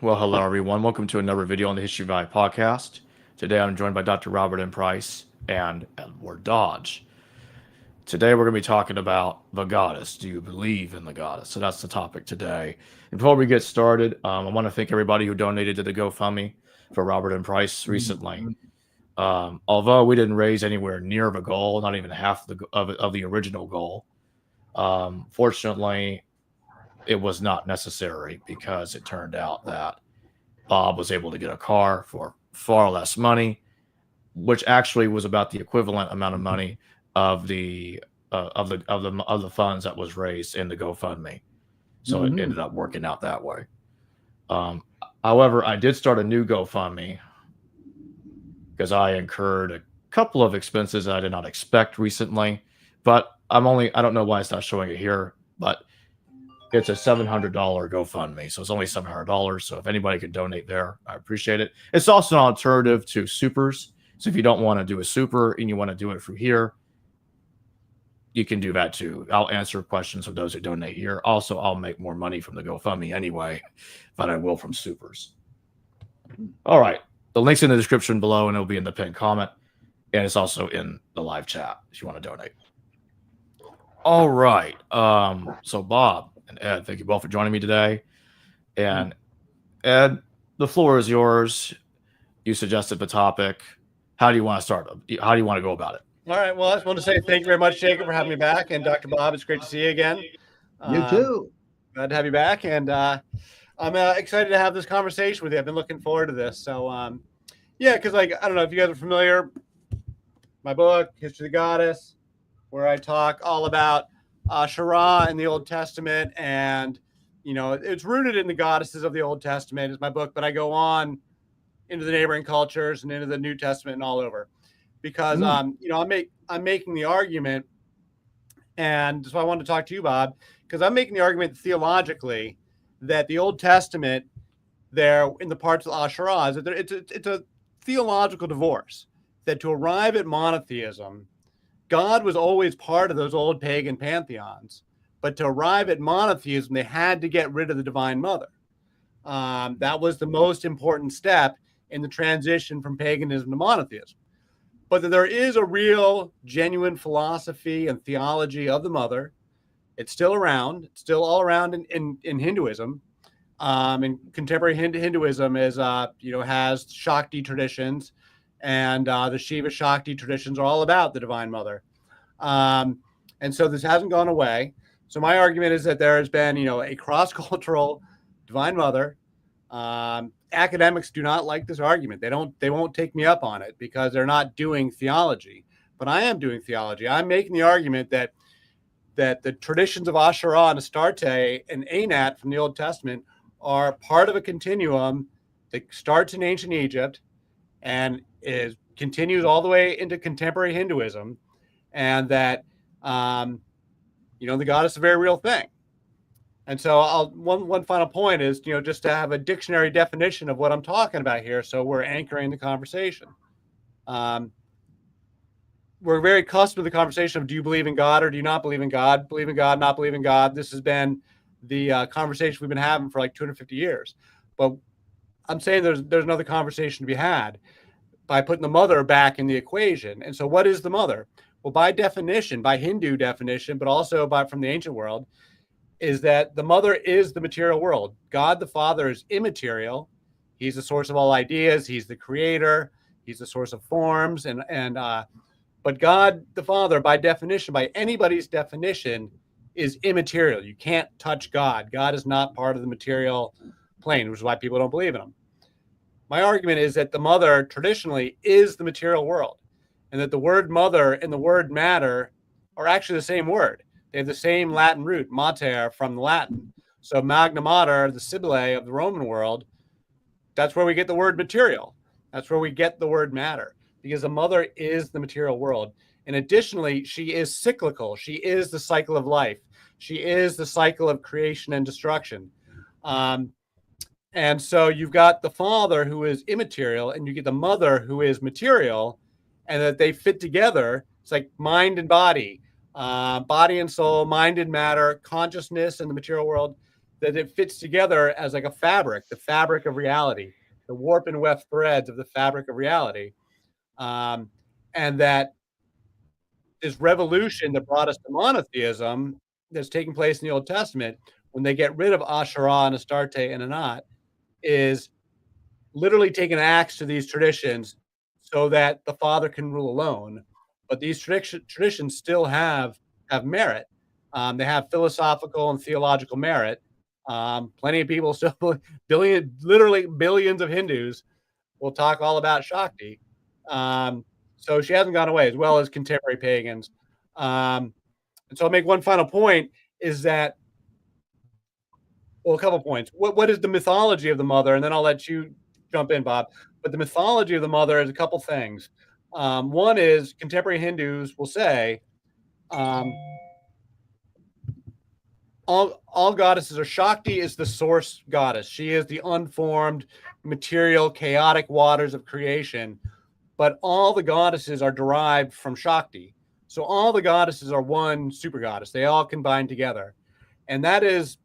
Well, hello everyone. Welcome to another video on the History of AI podcast. Today I'm joined by Dr. Robert M. Price and Edward Dodge. Today we're going to be talking about the goddess. Do you believe in the goddess? So that's the topic today. And before we get started, I want to thank everybody who donated to the GoFundMe for Robert M. Price recently. Although we didn't raise anywhere near the goal, not even half of the original goal, fortunately, it was not necessary because it turned out that Bob was able to get a car for far less money, which actually was about the equivalent amount of money of the funds that was raised in the GoFundMe. So it ended up working out that way. However, I did start a new GoFundMe because I incurred a couple of expenses I did not expect recently, but I don't know why it's not showing it here, but it's a $700 GoFundMe, so it's only $700. So if anybody can donate there, I appreciate it. It's also an alternative to supers. So if you don't want to do a super and you want to do it through here, you can do that too. I'll answer questions of those who donate here. Also, I'll make more money from the GoFundMe anyway, but I will from supers. All right. The link's in the description below, and it'll be in the pinned comment. And it's also in the live chat if you want to donate. All right. So Bob and Ed, thank you both for joining me today. And Ed, the floor is yours. You suggested the topic. How do you want to start? How do you want to go about it? All right. Well, I just want to say thank you very much, Jacob, for having me back. And Dr. Bob, it's great to see you again. You too. Glad to have you back. And I'm excited to have this conversation with you. I've been looking forward to this. So, yeah, because, I don't know if you guys are familiar, my book, History of the Goddess, where I talk all about Shara in the Old Testament, and it's rooted in the goddesses of the Old Testament is my book, but I go on into the neighboring cultures and into the New Testament and all over, because I'm making the argument, and so I wanted to talk to you, Bob, because I'm making the argument theologically that the Old Testament there in the parts of Ashara is that it's a theological divorce, that to arrive at monotheism, God was always part of those old pagan pantheons, but to arrive at monotheism, they had to get rid of the Divine Mother. That was the most important step in the transition from paganism to monotheism. But that there is a real, genuine philosophy and theology of the Mother. It's still around. It's still all around in Hinduism. And contemporary Hinduism has Shakti traditions. And the Shiva Shakti traditions are all about the Divine Mother. And so this hasn't gone away. So my argument is that there has been, a cross-cultural Divine Mother. Academics do not like this argument. They won't take me up on it because they're not doing theology. But I am doing theology. I'm making the argument that the traditions of Asherah and Astarte and Anat from the Old Testament are part of a continuum that starts in ancient Egypt and continues all the way into contemporary Hinduism, and that the goddess is a very real thing. And so one final point is just to have a dictionary definition of what I'm talking about here, so we're anchoring the conversation. We're very accustomed to the conversation of do you believe in God or do you not believe in God? Believe in God, not believe in God. This has been the conversation we've been having for like 250 years. But I'm saying there's another conversation to be had by putting the mother back in the equation. And so what is the mother? Well, by definition, by Hindu definition, but also from the ancient world, is that the mother is the material world. God the Father is immaterial. He's the source of all ideas. He's the creator. He's the source of forms. But God the Father, by definition, by anybody's definition, is immaterial. You can't touch God. God is not part of the material plane, which is why people don't believe in him. My argument is that the mother traditionally is the material world, and that the word mother and the word matter are actually the same word. They have the same Latin root, mater, from the Latin. So magna mater, the Sibylle of the Roman world, that's where we get the word material. That's where we get the word matter, because the mother is the material world. And additionally, she is cyclical. She is the cycle of life. She is the cycle of creation and destruction. And so you've got the Father who is immaterial, and you get the Mother who is material, and that they fit together. It's like mind and body and soul, mind and matter, consciousness in the material world. that it fits together as like a fabric, the fabric of reality, the warp and weft threads of the fabric of reality. And that this revolution that brought us to monotheism that's taking place in the Old Testament, when they get rid of Asherah and Astarte and Anat, is literally taking an axe to these traditions so that the Father can rule alone. But these traditions still have merit. They have philosophical and theological merit. Plenty of people still, literally billions of Hindus will talk all about Shakti. So she hasn't gone away, as well as contemporary pagans. And so I'll make one final point, is that, well, a couple points. What is the mythology of the mother? And then I'll let you jump in, Bob. But the mythology of the mother is a couple things. One is contemporary Hindus will say all goddesses are Shakti is the source goddess. She is the unformed, material, chaotic waters of creation. But all the goddesses are derived from Shakti. So all the goddesses are one super goddess. They all combine together. And that is,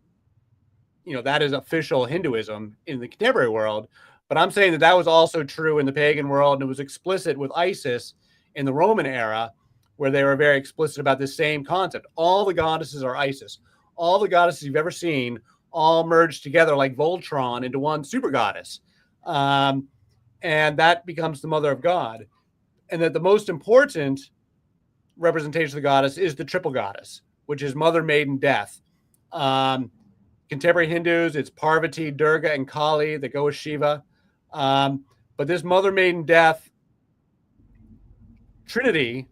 that is official Hinduism in the contemporary world. But I'm saying that was also true in the pagan world, and it was explicit with Isis in the Roman era, where they were very explicit about this same concept. All the goddesses are Isis. All the goddesses you've ever seen all merged together like Voltron into one super goddess. And that becomes the mother of God. And that the most important representation of the goddess is the triple goddess, which is mother, maiden, death. Contemporary Hindus, it's Parvati, Durga, and Kali that go with Shiva. But this mother, maiden, death trinity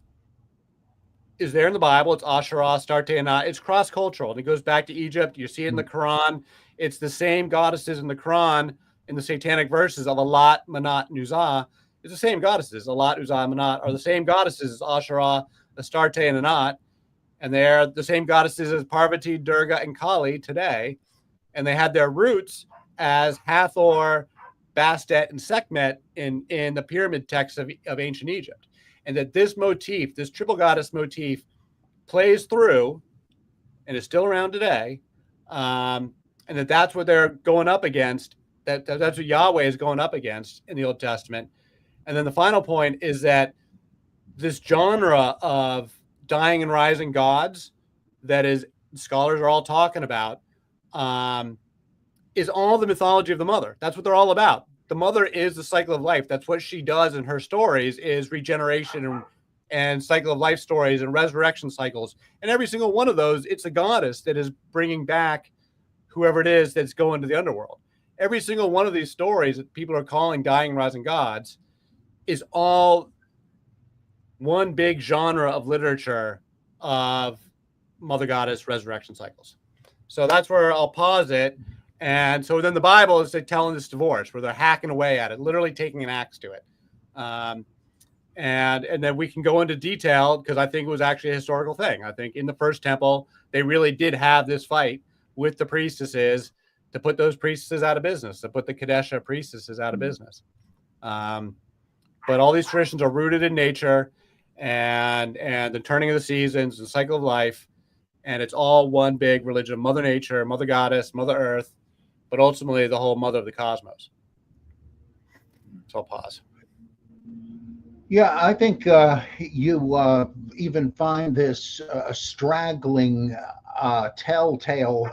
is there in the Bible. It's Asherah, Astarte, and Anat. It's cross-cultural, and it goes back to Egypt. You see it in the Quran. It's the same goddesses in the Quran, in the satanic verses of Alat, Manat, and Uzza. It's the same goddesses. Alat, Uzza, and Manat are the same goddesses as Asherah, Astarte, and Anat. And they're the same goddesses as Parvati, Durga, and Kali today. And they had their roots as Hathor, Bastet, and Sekhmet in the pyramid texts of ancient Egypt. And that this motif, this triple goddess motif, plays through and is still around today. And that's what they're going up against. That's what Yahweh is going up against in the Old Testament. And then the final point is that this genre of dying and rising gods that is scholars are all talking about is all the mythology of the mother. That's what they're all about. The mother is the cycle of life. That's what she does in her stories, is regeneration and cycle of life stories and resurrection cycles. And every single one of those, it's a goddess that is bringing back whoever it is that's going to the underworld. Every single one of these stories that people are calling dying and rising gods is all one big genre of literature of mother goddess resurrection cycles. So that's where I'll pause it. And so then the Bible is telling this divorce where they're hacking away at it, literally taking an axe to it. And then we can go into detail, because I think it was actually a historical thing. I think in the first temple, they really did have this fight with the priestesses to put those priestesses out of business, to put the Kadesha priestesses out of business. But all these traditions are rooted in nature and the turning of the seasons, the cycle of life. And it's all one big religion of Mother Nature, Mother Goddess, Mother Earth, but ultimately the whole mother of the cosmos. So I'll pause. Yeah, I think you even find this straggling, telltale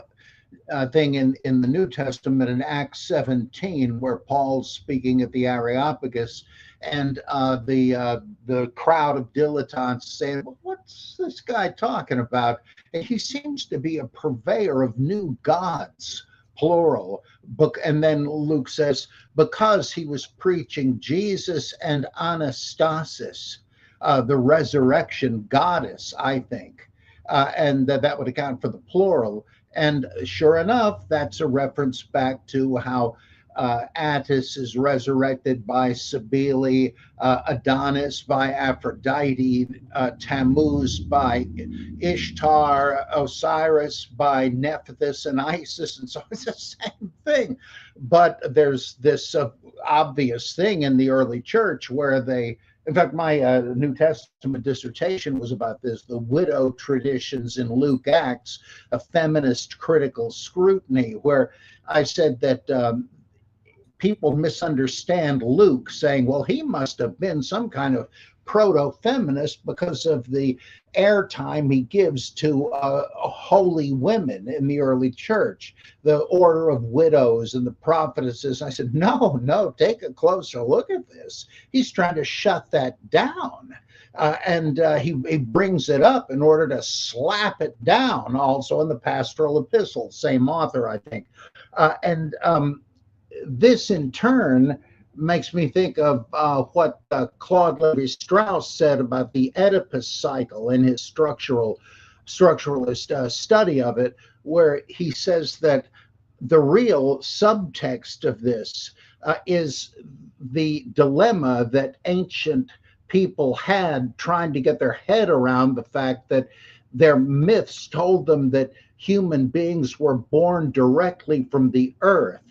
thing in the New Testament in Acts 17, where Paul's speaking at the Areopagus, and the crowd of dilettantes saying, well, what's this guy talking about? And he seems to be a purveyor of new gods, plural. And then Luke says, because he was preaching Jesus and Anastasis, the resurrection goddess, I think. And that would account for the plural. And sure enough, that's a reference back to how Attis is resurrected by Cybele, Adonis by Aphrodite, Tammuz by Ishtar, Osiris by Nephthys and Isis, and so it's the same thing. But there's this obvious thing in the early church where they In fact, my New Testament dissertation was about this, the widow traditions in Luke Acts, a feminist critical scrutiny, where I said that people misunderstand Luke, saying, well, he must have been some kind of proto-feminist because of the airtime he gives to holy women in the early church, the order of widows and the prophetesses. I said, no, take a closer look at this. He's trying to shut that down. And he brings it up in order to slap it down also in the pastoral epistles, same author, I think. This in turn makes me think of what Claude Lévi-Strauss said about the Oedipus cycle in his structuralist study of it, where he says that the real subtext of this is the dilemma that ancient people had trying to get their head around the fact that their myths told them that human beings were born directly from the earth.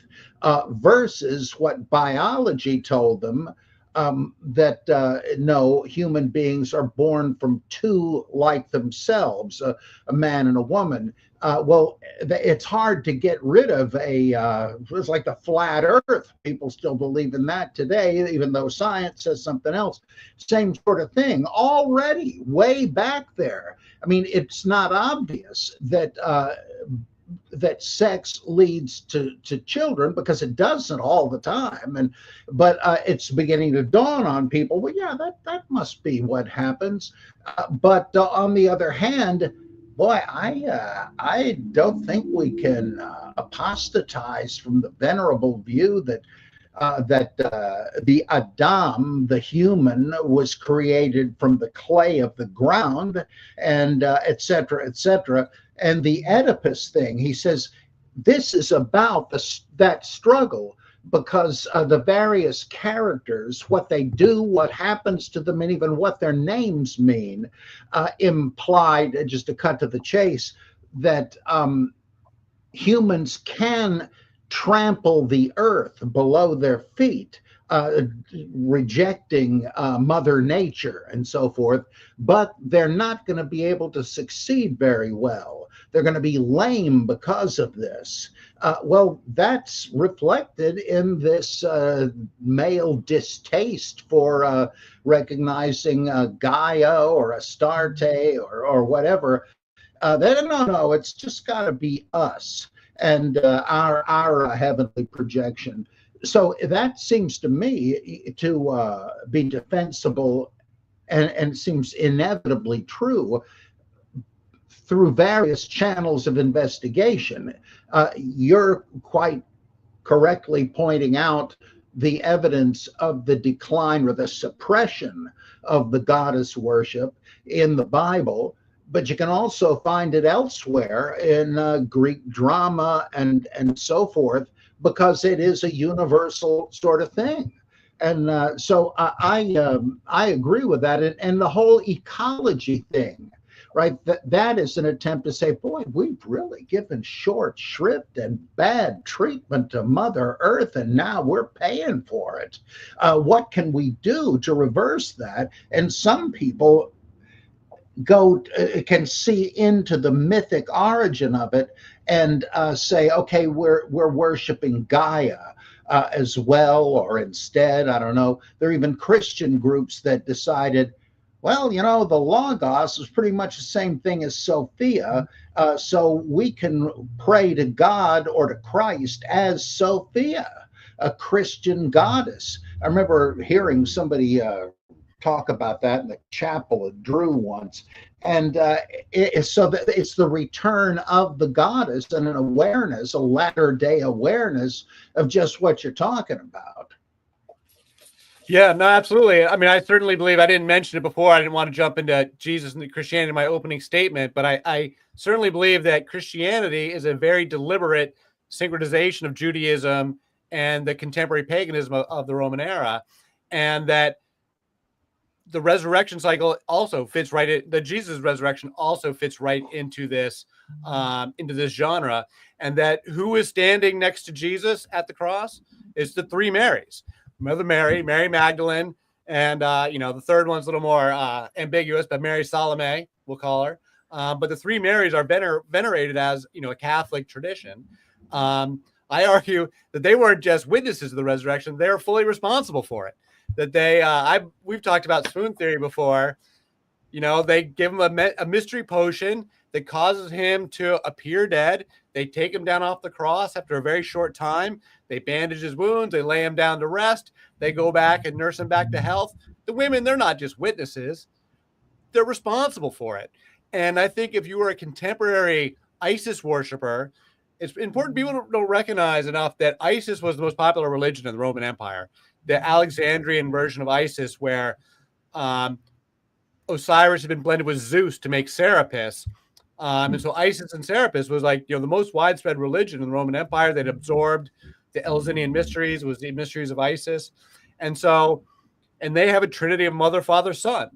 Versus what biology told them, that no, human beings are born from two like themselves, a man and a woman. Well, it's hard to get rid of it's like the flat earth. People still believe in that today, even though science says something else. Same sort of thing already way back there. I mean, it's not obvious that that sex leads to children, because it doesn't all the time, but it's beginning to dawn on people, well, yeah, that must be what happens. But on the other hand, boy, I don't think we can apostatize from the venerable view that the Adam, the human, was created from the clay of the ground, and et cetera, et cetera. And the Oedipus thing, he says, this is about that struggle, because the various characters, what they do, what happens to them, and even what their names mean, implied, just to cut to the chase, that humans can trample the earth below their feet, rejecting Mother Nature and so forth, but they're not going to be able to succeed very well. They're going to be lame because of this. Well, that's reflected in this male distaste for recognizing Gaia or Astarte or whatever. No, it's just got to be us and our heavenly projection. So that seems to me to be defensible and seems inevitably true through various channels of investigation. You're quite correctly pointing out the evidence of the decline or the suppression of the goddess worship in the Bible, but you can also find it elsewhere in Greek drama and so forth, because it is a universal sort of thing. And so I agree with that. And the whole ecology thing, right? That is an attempt to say, boy, we've really given short shrift and bad treatment to Mother Earth, and now we're paying for it. What can we do to reverse that? And some people can see into the mythic origin of it and say, okay, we're worshiping Gaia as well, or instead, I don't know. There are even Christian groups that decided, well, you know, the Logos is pretty much the same thing as Sophia, so we can pray to God or to Christ as Sophia, a Christian goddess. I remember hearing somebody talk about that in the chapel at Drew once. And it's the return of the goddess and an awareness, a latter day awareness of just what you're talking about. Yeah, no, absolutely. I mean, I certainly believe, I didn't mention it before, I didn't want to jump into Jesus and Christianity in my opening statement, but I certainly believe that Christianity is a very deliberate synchronization of Judaism and the contemporary paganism of the Roman era, and that the resurrection cycle also fits right in, the Jesus resurrection also fits right into this genre, and that who is standing next to Jesus at the cross is the three Marys: Mother Mary, Mary Magdalene, And, the third one's a little more ambiguous, but Mary Salome, we'll call her. But the three Marys are venerated as, a Catholic tradition. I argue that they weren't just witnesses of the resurrection. They were fully responsible for it. That we've talked about swoon theory before. They give him a mystery potion that causes him to appear dead. They take him down off the cross after a very short time. They bandage his wounds. They lay him down to rest. They go back and nurse him back to health. The women, they're not just witnesses. They're responsible for it. And I think if you were a contemporary ISIS worshiper, it's important people don't recognize enough that ISIS was the most popular religion in the Roman Empire. The Alexandrian version of ISIS, where Osiris had been blended with Zeus to make Serapis. And so Isis and Serapis was like, the most widespread religion in the Roman Empire. They'd absorbed the Eleusinian mysteries, was the mysteries of Isis. And they have a trinity of mother, father, son.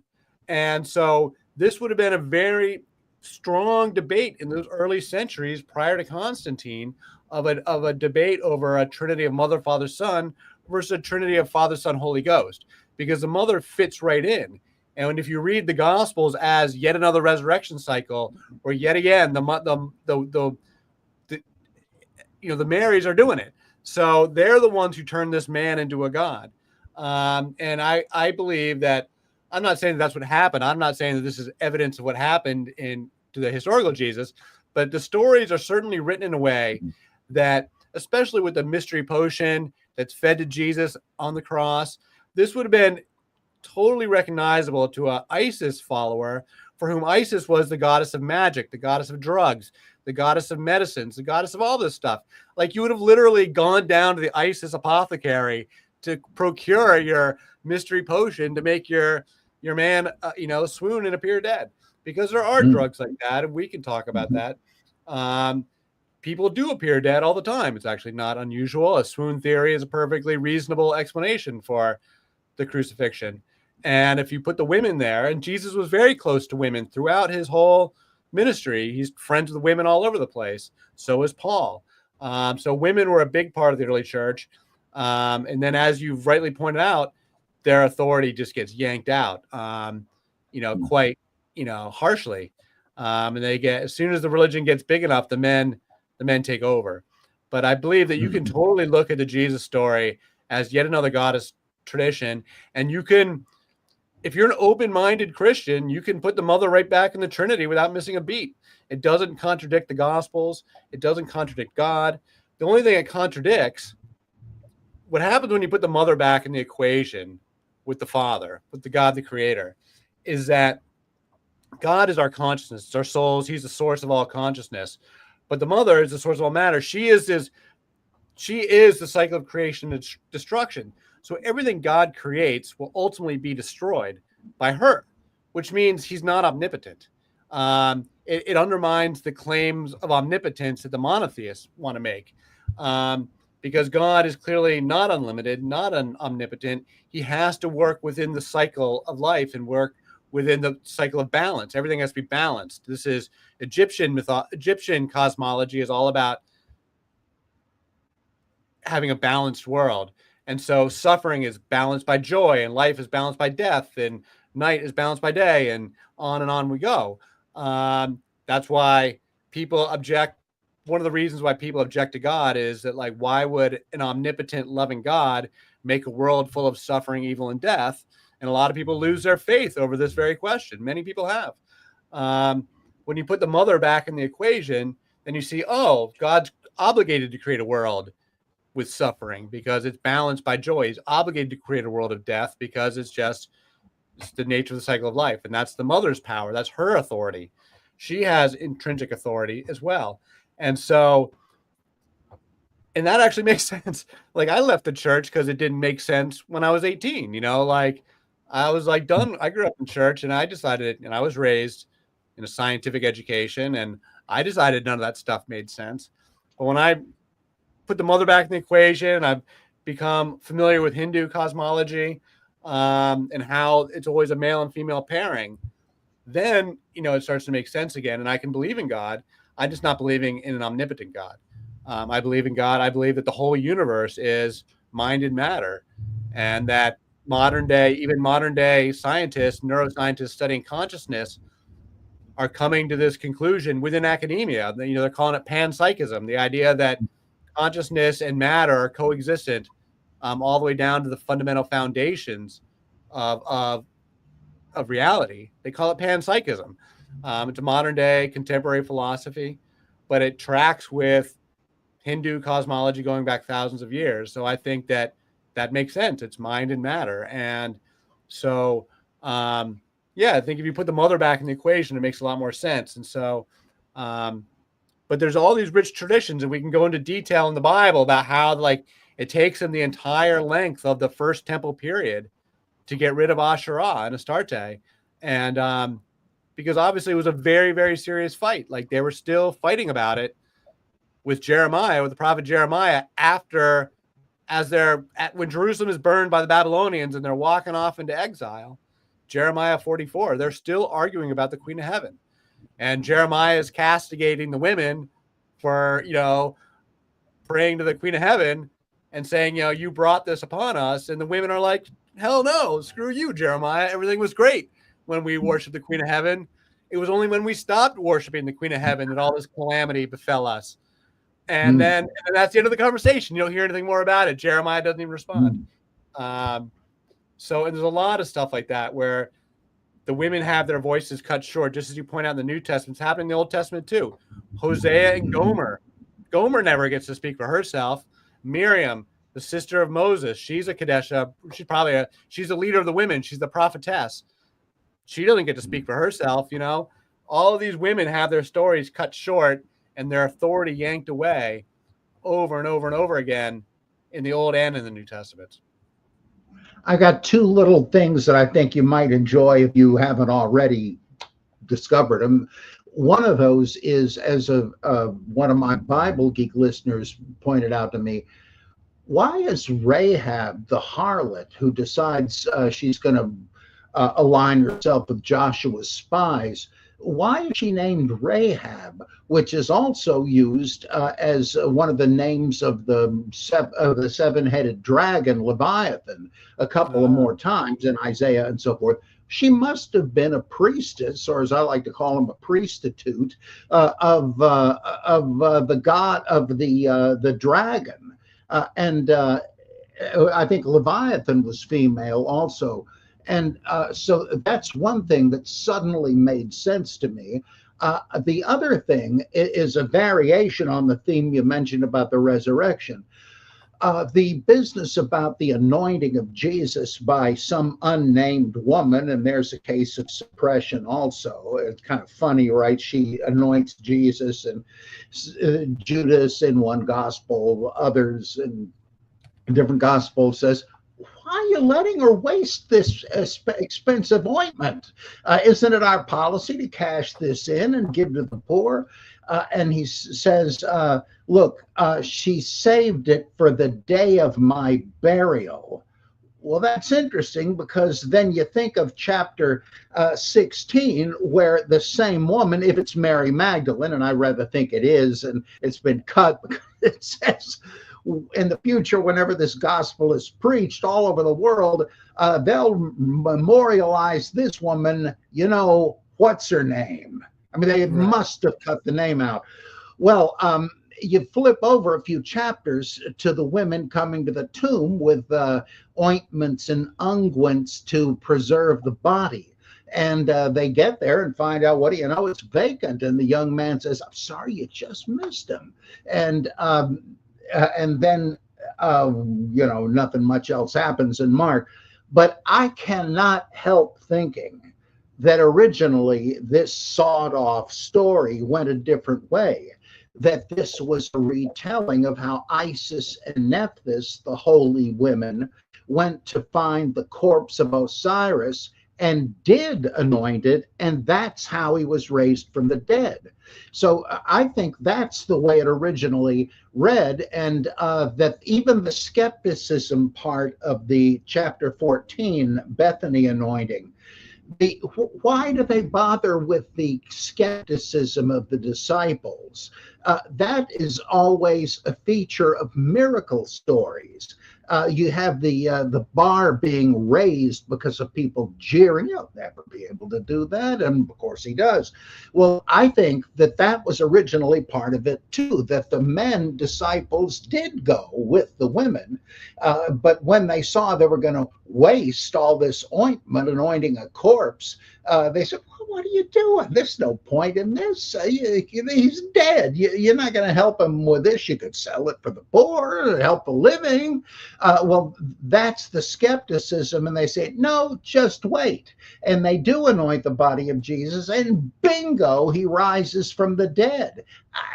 And so this would have been a very strong debate in those early centuries prior to Constantine of a debate over a trinity of mother, father, son versus a trinity of father, son, Holy Ghost, because the mother fits right in. And if you read the Gospels as yet another resurrection cycle, or yet again the Marys are doing it, so they're the ones who turn this man into a god. And I believe that, I'm not saying that's what happened. I'm not saying that this is evidence of what happened to the historical Jesus, but the stories are certainly written in a way that, especially with the mystery potion that's fed to Jesus on the cross, this would have been totally recognizable to an Isis follower, for whom Isis was the goddess of magic, the goddess of drugs, the goddess of medicines, the goddess of all this stuff. Like, you would have literally gone down to the Isis apothecary to procure your mystery potion to make your man, swoon and appear dead, because there are drugs like that, and we can talk about that. People do appear dead all the time. It's actually not unusual. A swoon theory is a perfectly reasonable explanation for the crucifixion. And if you put the women there, and Jesus was very close to women throughout his whole ministry, he's friends with women all over the place. So is Paul. So women were a big part of the early church. And then, as you've rightly pointed out, their authority just gets yanked out, quite, harshly. And they get, as soon as the religion gets big enough, the men take over. But I believe that you can totally look at the Jesus story as yet another goddess tradition. And you can, if you're an open-minded Christian, you can put the mother right back in the Trinity without missing a beat. It doesn't contradict the Gospels. It doesn't contradict God. The only thing it contradicts, what happens when you put the mother back in the equation with the Father, with the God, the Creator, is that God is our consciousness. It's our souls. He's the source of all consciousness. But the mother is the source of all matter. She is the cycle of creation and destruction. So everything God creates will ultimately be destroyed by her, which means he's not omnipotent. It undermines the claims of omnipotence that the monotheists want to make, because God is clearly not unlimited, not omnipotent. He has to work within the cycle of life and work within the cycle of balance. Everything has to be balanced. This is Egyptian cosmology is all about having a balanced world. And so suffering is balanced by joy, and life is balanced by death, and night is balanced by day, and on we go. That's why people object. One of the reasons why people object to God is that, like, why would an omnipotent, loving God make a world full of suffering, evil, and death? And a lot of people lose their faith over this very question. Many people have. When you put the mother back in the equation, then you see, oh, God's obligated to create a world with suffering because it's balanced by joy. He's obligated to create a world of death because it's the nature of the cycle of life. And that's the mother's power. That's her authority. She has intrinsic authority as well. And so, and that actually makes sense. Like, I left the church because it didn't make sense when I was 18, like I was like done. I grew up in church, and I decided, and I was raised in a scientific education, and I decided none of that stuff made sense. But when I put the mother back in the equation, I've become familiar with Hindu cosmology, and how it's always a male and female pairing. Then, it starts to make sense again, and I can believe in God. I'm just not believing in an omnipotent God. I believe in God. I believe that the whole universe is mind and matter, and that even modern day scientists, neuroscientists studying consciousness are coming to this conclusion within academia. They're calling it panpsychism, the idea that consciousness and matter are coexistent, all the way down to the fundamental foundations of reality. They call it panpsychism. It's a modern day contemporary philosophy, but it tracks with Hindu cosmology going back thousands of years. So I think that makes sense. It's mind and matter. And so, I think if you put the mother back in the equation, it makes a lot more sense. And so, but there's all these rich traditions, and we can go into detail in the Bible about how it takes them the entire length of the first temple period to get rid of Asherah and Astarte. And because obviously it was a very, very serious fight. They were still fighting about it with Jeremiah, with the prophet Jeremiah, when Jerusalem is burned by the Babylonians and they're walking off into exile. Jeremiah 44, they're still arguing about the Queen of Heaven. And Jeremiah is castigating the women for, praying to the Queen of Heaven and saying, you brought this upon us. And the women are like, hell no, screw you, Jeremiah. Everything was great when we worshiped the Queen of Heaven. It was only when we stopped worshiping the Queen of Heaven that all this calamity befell us. And then that's the end of the conversation. You don't hear anything more about it. Jeremiah doesn't even respond. So there's a lot of stuff like that where the women have their voices cut short, just as you point out in the New Testament. It's happening in the Old Testament too. Hosea and Gomer. Gomer never gets to speak for herself. Miriam, the sister of Moses, she's a Kadesha. She's the leader of the women. She's the prophetess. She doesn't get to speak for herself. All of these women have their stories cut short and their authority yanked away over and over and over again in the Old and in the New Testaments. I got two little things that I think you might enjoy if you haven't already discovered them. One of those is, as one of my Bible Geek listeners pointed out to me, why is Rahab the harlot who decides she's going to align herself with Joshua's spies? Why is she named Rahab, which is also used as one of the names of the seven-headed dragon, Leviathan, a couple of more times in Isaiah and so forth? She must have been a priestess, or as I like to call him, a priestitude of the god of the dragon, and I think Leviathan was female also. And so that's one thing that suddenly made sense to me. The other thing is a variation on the theme you mentioned about the resurrection. The business about the anointing of Jesus by some unnamed woman, and there's a case of suppression also. It's kind of funny, right? She anoints Jesus, and Judas in one gospel, others in different gospels says, why are you letting her waste this expensive ointment? Isn't it our policy to cash this in and give to the poor? And he says, look, she saved it for the day of my burial. Well, that's interesting, because then you think of chapter 16, where the same woman, if it's Mary Magdalene, and I rather think it is, and it's been cut because it says, in the future, whenever this gospel is preached all over the world, they'll memorialize this woman, what's her name? I mean, they must have cut the name out. Well, you flip over a few chapters to the women coming to the tomb with ointments and unguents to preserve the body. And they get there and find out, what do you know, it's vacant. And the young man says, I'm sorry, you just missed him. And then, nothing much else happens in Mark. But I cannot help thinking that originally this sawed-off story went a different way, that this was a retelling of how Isis and Nephthys, the holy women, went to find the corpse of Osiris and did anoint it, and that's how he was raised from the dead. So I think that's the way it originally read, and that even the skepticism part of the chapter 14, Bethany anointing, why do they bother with the skepticism of the disciples? That is always a feature of miracle stories. You have the bar being raised because of people jeering. You'll never be able to do that, and of course he does. Well, I think that was originally part of it too. That the men disciples did go with the women, but when they saw they were going to waste all this ointment anointing a corpse, they said, well, what are you doing? There's no point in this. He's dead. You're not going to help him with this. You could sell it for the poor, help the living. Well, that's the skepticism. And they say, no, just wait. And they do anoint the body of Jesus, and bingo, he rises from the dead.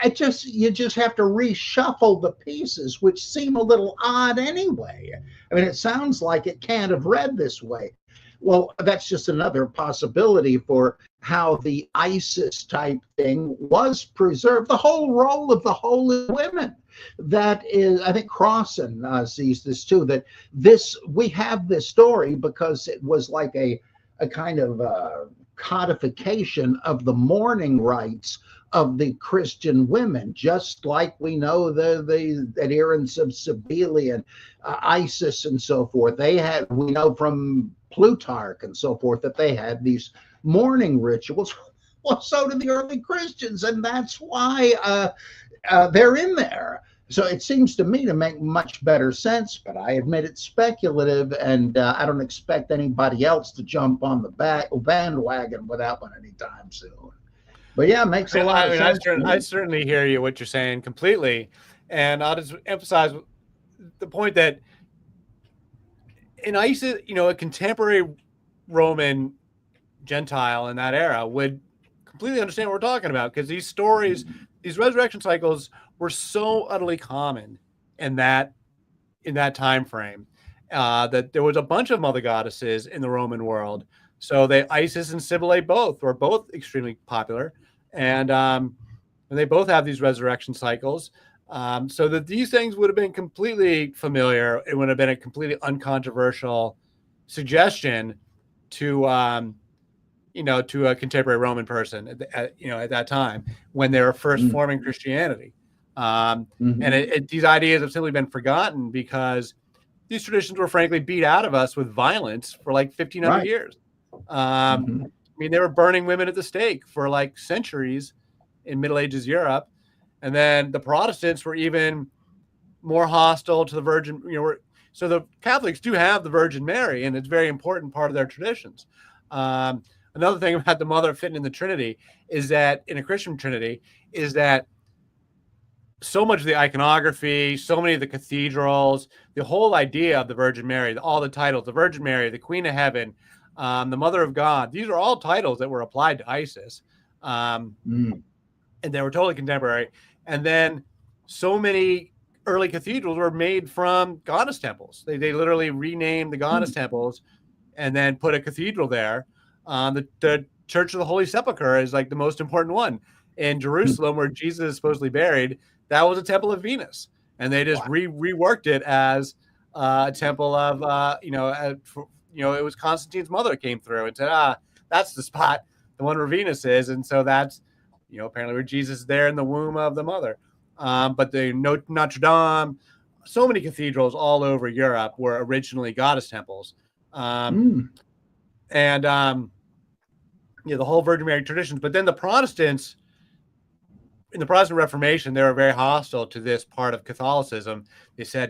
You just have to reshuffle the pieces, which seem a little odd anyway. I mean, it sounds like it can't have read this way. Well, that's just another possibility for how the ISIS type thing was preserved. The whole role of the holy women. That is, I think Crossan sees this too, that we have this story because it was like a kind of codification of the mourning rites of the Christian women, just like we know the adherents of Cybele and Isis and so forth. We know from Plutarch and so forth that they had these mourning rituals. Well, so did the early Christians, and that's why they're in there. So it seems to me to make much better sense, but I admit it's speculative, and I don't expect anybody else to jump on the bandwagon with that one anytime soon. But yeah, it makes a lot of sense. I certainly hear you, what you're saying completely. And I'll just emphasize the point that in ISIS, a contemporary Roman Gentile in that era would completely understand what we're talking about, because these stories, these resurrection cycles were so utterly common in that time frame that there was a bunch of mother goddesses in the Roman world. So Isis and Cybele were both extremely popular, and they both have these resurrection cycles. So that these things would have been completely familiar. It would have been a completely uncontroversial suggestion to a contemporary Roman person at that time when they were first forming Christianity. And these ideas have simply been forgotten because these traditions were frankly beat out of us with violence for like 1,500 years. I mean, they were burning women at the stake for like centuries in Middle Ages Europe. And then the Protestants were even more hostile to the Virgin, so the Catholics do have the Virgin Mary, and it's a very important part of their traditions. Another thing about the mother fitting in the Trinity is that in a Christian Trinity is that so much of the iconography, so many of the cathedrals, the whole idea of the Virgin Mary, all the titles, the Virgin Mary, the Queen of Heaven, the Mother of God, these are all titles that were applied to Isis. And they were totally contemporary. And then so many early cathedrals were made from goddess temples. They literally renamed the goddess temples and then put a cathedral there. The Church of the Holy Sepulchre is like the most important one. In Jerusalem, where Jesus is supposedly buried, that was a temple of Venus. And they just reworked it as a temple of, it was Constantine's mother came through and said, that's the spot, the one where Venus is. And so that's, apparently where Jesus is there in the womb of the mother. But the Notre Dame, so many cathedrals all over Europe were originally goddess temples. And the whole Virgin Mary traditions. But then the Protestants, in the Protestant Reformation, they were very hostile to this part of Catholicism. They said,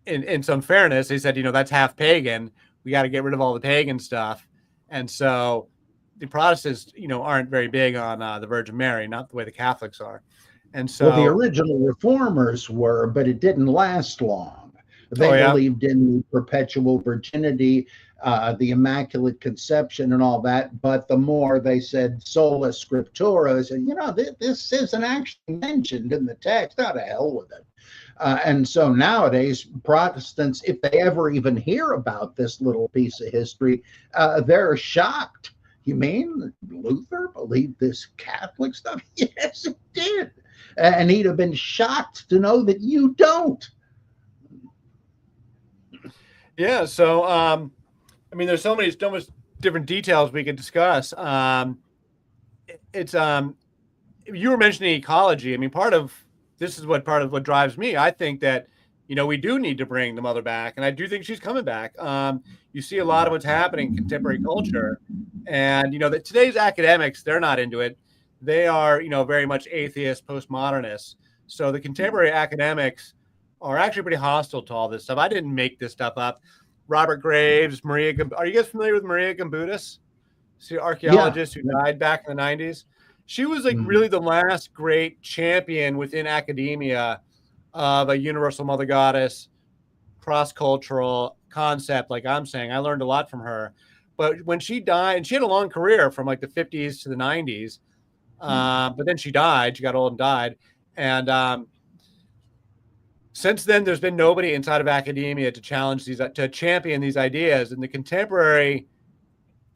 in some fairness, they said, that's half pagan. We got to get rid of all the pagan stuff. And so the Protestants, aren't very big on the Virgin Mary, not the way the Catholics are. And so the original reformers were, but it didn't last long. They believed in perpetual virginity, the Immaculate Conception and all that. But the more they said sola scriptura, said, this isn't actually mentioned in the text. Not to hell with it. And so nowadays, Protestants, if they ever even hear about this little piece of history, they're shocked. You mean Luther believed this Catholic stuff? Yes, it did. And he'd have been shocked to know that you don't. Yeah. So, there's so much different details we could discuss. You were mentioning ecology. Part of what drives me. I think that we do need to bring the mother back, and I do think she's coming back. You see a lot of what's happening in contemporary culture, and that today's academics, they're not into it. They are, very much atheist, postmodernists. So the contemporary academics are actually pretty hostile to all this stuff. I didn't make this stuff up. Robert Graves, Maria. Are you guys familiar with Maria Gambudis? She's an archaeologist who died back in the 90s. She was like really the last great champion within academia of a universal mother goddess, cross-cultural concept. Like I'm saying, I learned a lot from her. But when she died, and she had a long career from like the 50s to the 90s, but then she died. She got old and died. And since then, there's been nobody inside of academia to challenge to champion these ideas. And the contemporary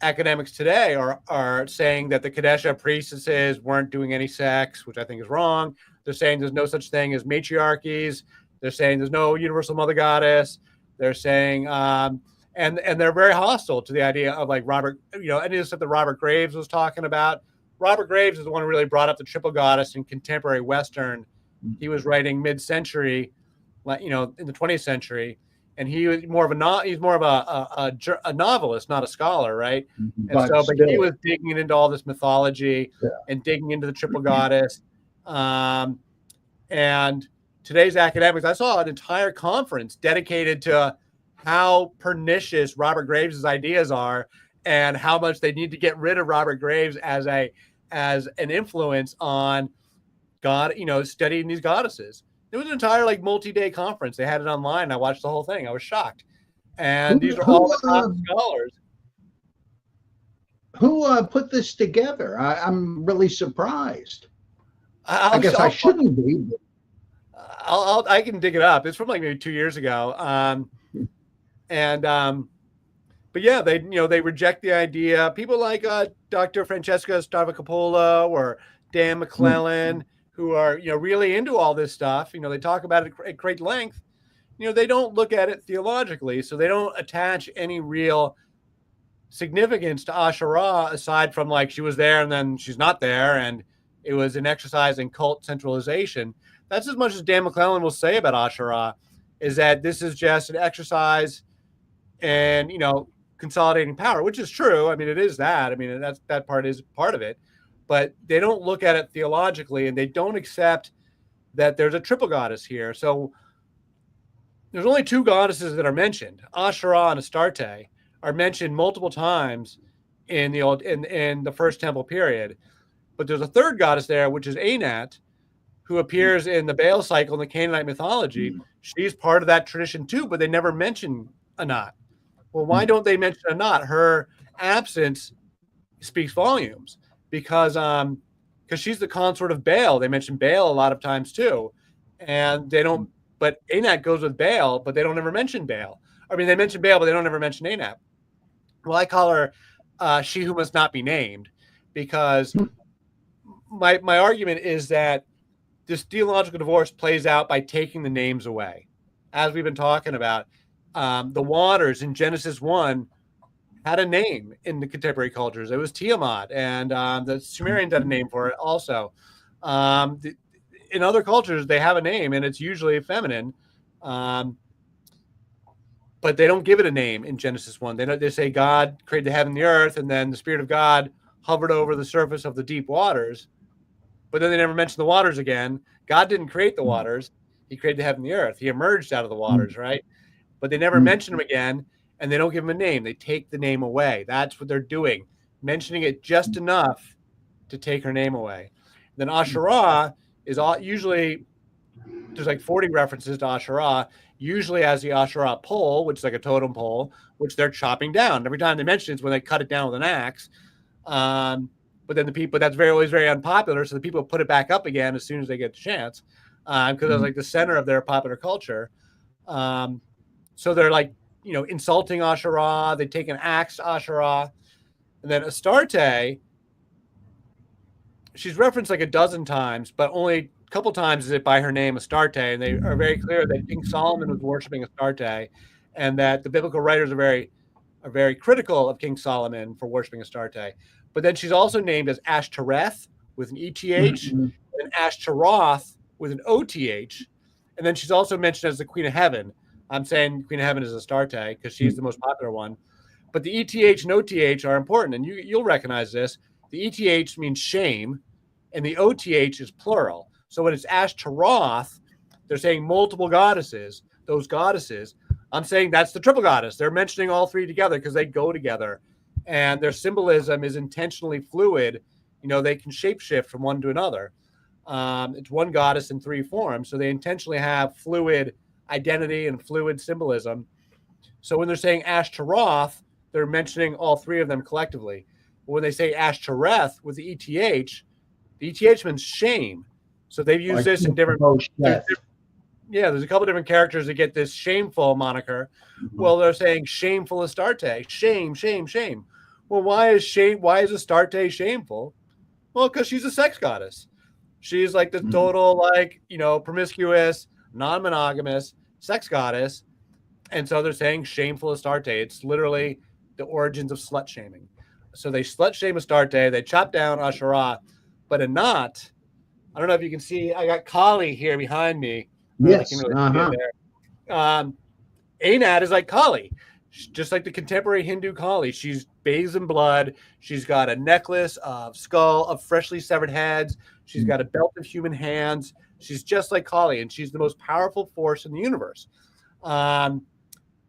academics today are saying that the Kadesha priestesses weren't doing any sex, which I think is wrong. They're saying there's no such thing as matriarchies. They're saying there's no universal mother goddess. They're saying, and they're very hostile to the idea of like Robert, any of the stuff that Robert Graves was talking about. Robert Graves is the one who really brought up the triple goddess in contemporary Western. He was writing mid-century, in the 20th century, and he was more of a novelist, not a scholar, right? But he was digging into all this mythology and digging into the triple goddess. And today's academics, I saw an entire conference dedicated to how pernicious Robert Graves' ideas are and how much they need to get rid of Robert Graves as an influence on God, studying these goddesses. It was an entire multi-day conference. They had it online. I watched the whole thing. I was shocked. And these are all the top scholars. Who put this together? I'm really surprised. I guess I shouldn't be. But... I can dig it up. It's from maybe 2 years ago. But yeah, they reject the idea. People like Dr. Francesca Stavropoulos or Dan McClellan, who are really into all this stuff. They talk about it at great length. They don't look at it theologically, so they don't attach any real significance to Asherah aside from she was there and then she's not there, and it was an exercise in cult centralization. That's as much as Dan McClellan will say about Asherah, is that this is just an exercise and consolidating power, which is true. I mean, it is that. I mean, that part is part of it. But they don't look at it theologically, and they don't accept that there's a triple goddess here. So there's only two goddesses that are mentioned. Asherah and Astarte are mentioned multiple times in the First Temple period. But there's a third goddess there, which is Anat, who appears in the Baal cycle in the Canaanite mythology. She's part of that tradition too, but they never mention Anat. Well, why don't they mention Anat? Her absence speaks volumes. Because she's the consort of Baal. They mention Baal a lot of times too. And they don't, but Anat goes with Baal, but they don't ever mention Baal. I mean, they mention Baal, but they don't ever mention Anat. Well, I call her she who must not be named, because my argument is that this theological divorce plays out by taking the names away. As we've been talking about, the waters in Genesis 1 had a name in the contemporary cultures. It was Tiamat, and the Sumerians had a name for it also. In other cultures, they have a name, and it's usually feminine, but they don't give it a name in Genesis 1. They say God created the heaven and the earth, and then the Spirit of God hovered over the surface of the deep waters, but then they never mention the waters again. God didn't create the waters. He created the heaven and the earth. He emerged out of the waters, right? But they never mention him again. And they don't give him a name. They take the name away. That's what they're doing, mentioning it just enough to take her name away. Then Asherah is usually, there's 40 references to Asherah, usually as the Asherah pole, which is like a totem pole, which they're chopping down. Every time they mention it, it's when they cut it down with an axe. But then that's always very unpopular. So the people put it back up again as soon as they get the chance, because it was the center of their popular culture. So they're insulting Asherah. They take an axe to Asherah. And then Astarte, she's referenced a dozen times, but only a couple times is it by her name, Astarte. And they are very clear that King Solomon was worshiping Astarte, and that the biblical writers are very critical of King Solomon for worshiping Astarte. But then she's also named as Ashtoreth with an ETH and Ashtaroth with an OTH. And then she's also mentioned as the Queen of Heaven. I'm saying Queen of Heaven is Astarte because she's the most popular one. But the ETH and OTH are important, and you'll recognize this. The ETH means shame, and the OTH is plural. So when it's Ashtaroth, they're saying multiple goddesses, those goddesses. I'm saying that's the triple goddess. They're mentioning all three together because they go together, and their symbolism is intentionally fluid. You know, they can shapeshift from one to another. It's one goddess in three forms, so they intentionally have fluid identity and fluid symbolism. So when they're saying Ashtaroth, they're mentioning all three of them collectively. But when they say Ashtoreth with the ETH means shame. So they've used this in different. There's a couple different characters that get this shameful moniker. Well, they're saying shameful Astarte, shame, shame, shame. Well, why is Astarte shameful? Well, because she's a sex goddess. She's like the total, like, you know, promiscuous, non-monogamous sex goddess. And so they're saying shameful Astarte. It's literally the origins of slut shaming. So they slut shame Astarte. They chop down Asherah. But Anat, I don't know if you can see, I got Kali here behind me. Yes. Anat is like Kali, just like the contemporary Hindu Kali. She's bathed in blood. She's got a necklace of freshly severed heads. She's got a belt of human hands. She's just like Kali, and she's the most powerful force in the universe.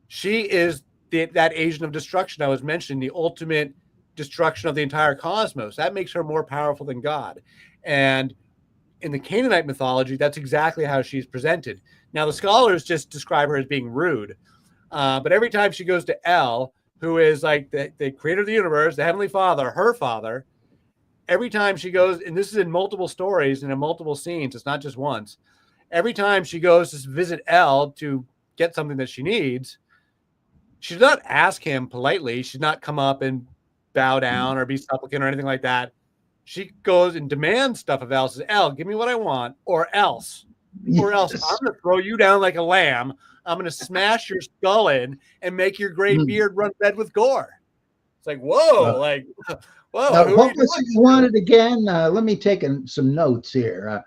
She is that agent of destruction I was mentioning, the ultimate destruction of the entire cosmos. That makes her more powerful than God. And in the Canaanite mythology, that's exactly how she's presented. Now, the scholars just describe her as being rude. But every time she goes to El, who is like the creator of the universe, the Heavenly Father, her father, every time she goes, and this is in multiple stories and in multiple scenes, it's not just once. Every time she goes to visit El to get something that she needs, she does not ask him politely. She's not come up and bow down or be supplicant or anything like that. She goes and demands stuff of El, says, El, give me what I want, or else I'm going to throw you down like a lamb. I'm going to smash your skull in and make your gray beard run red with gore. It's like, whoa, whoa. What was it you wanted again? Let me take some notes here.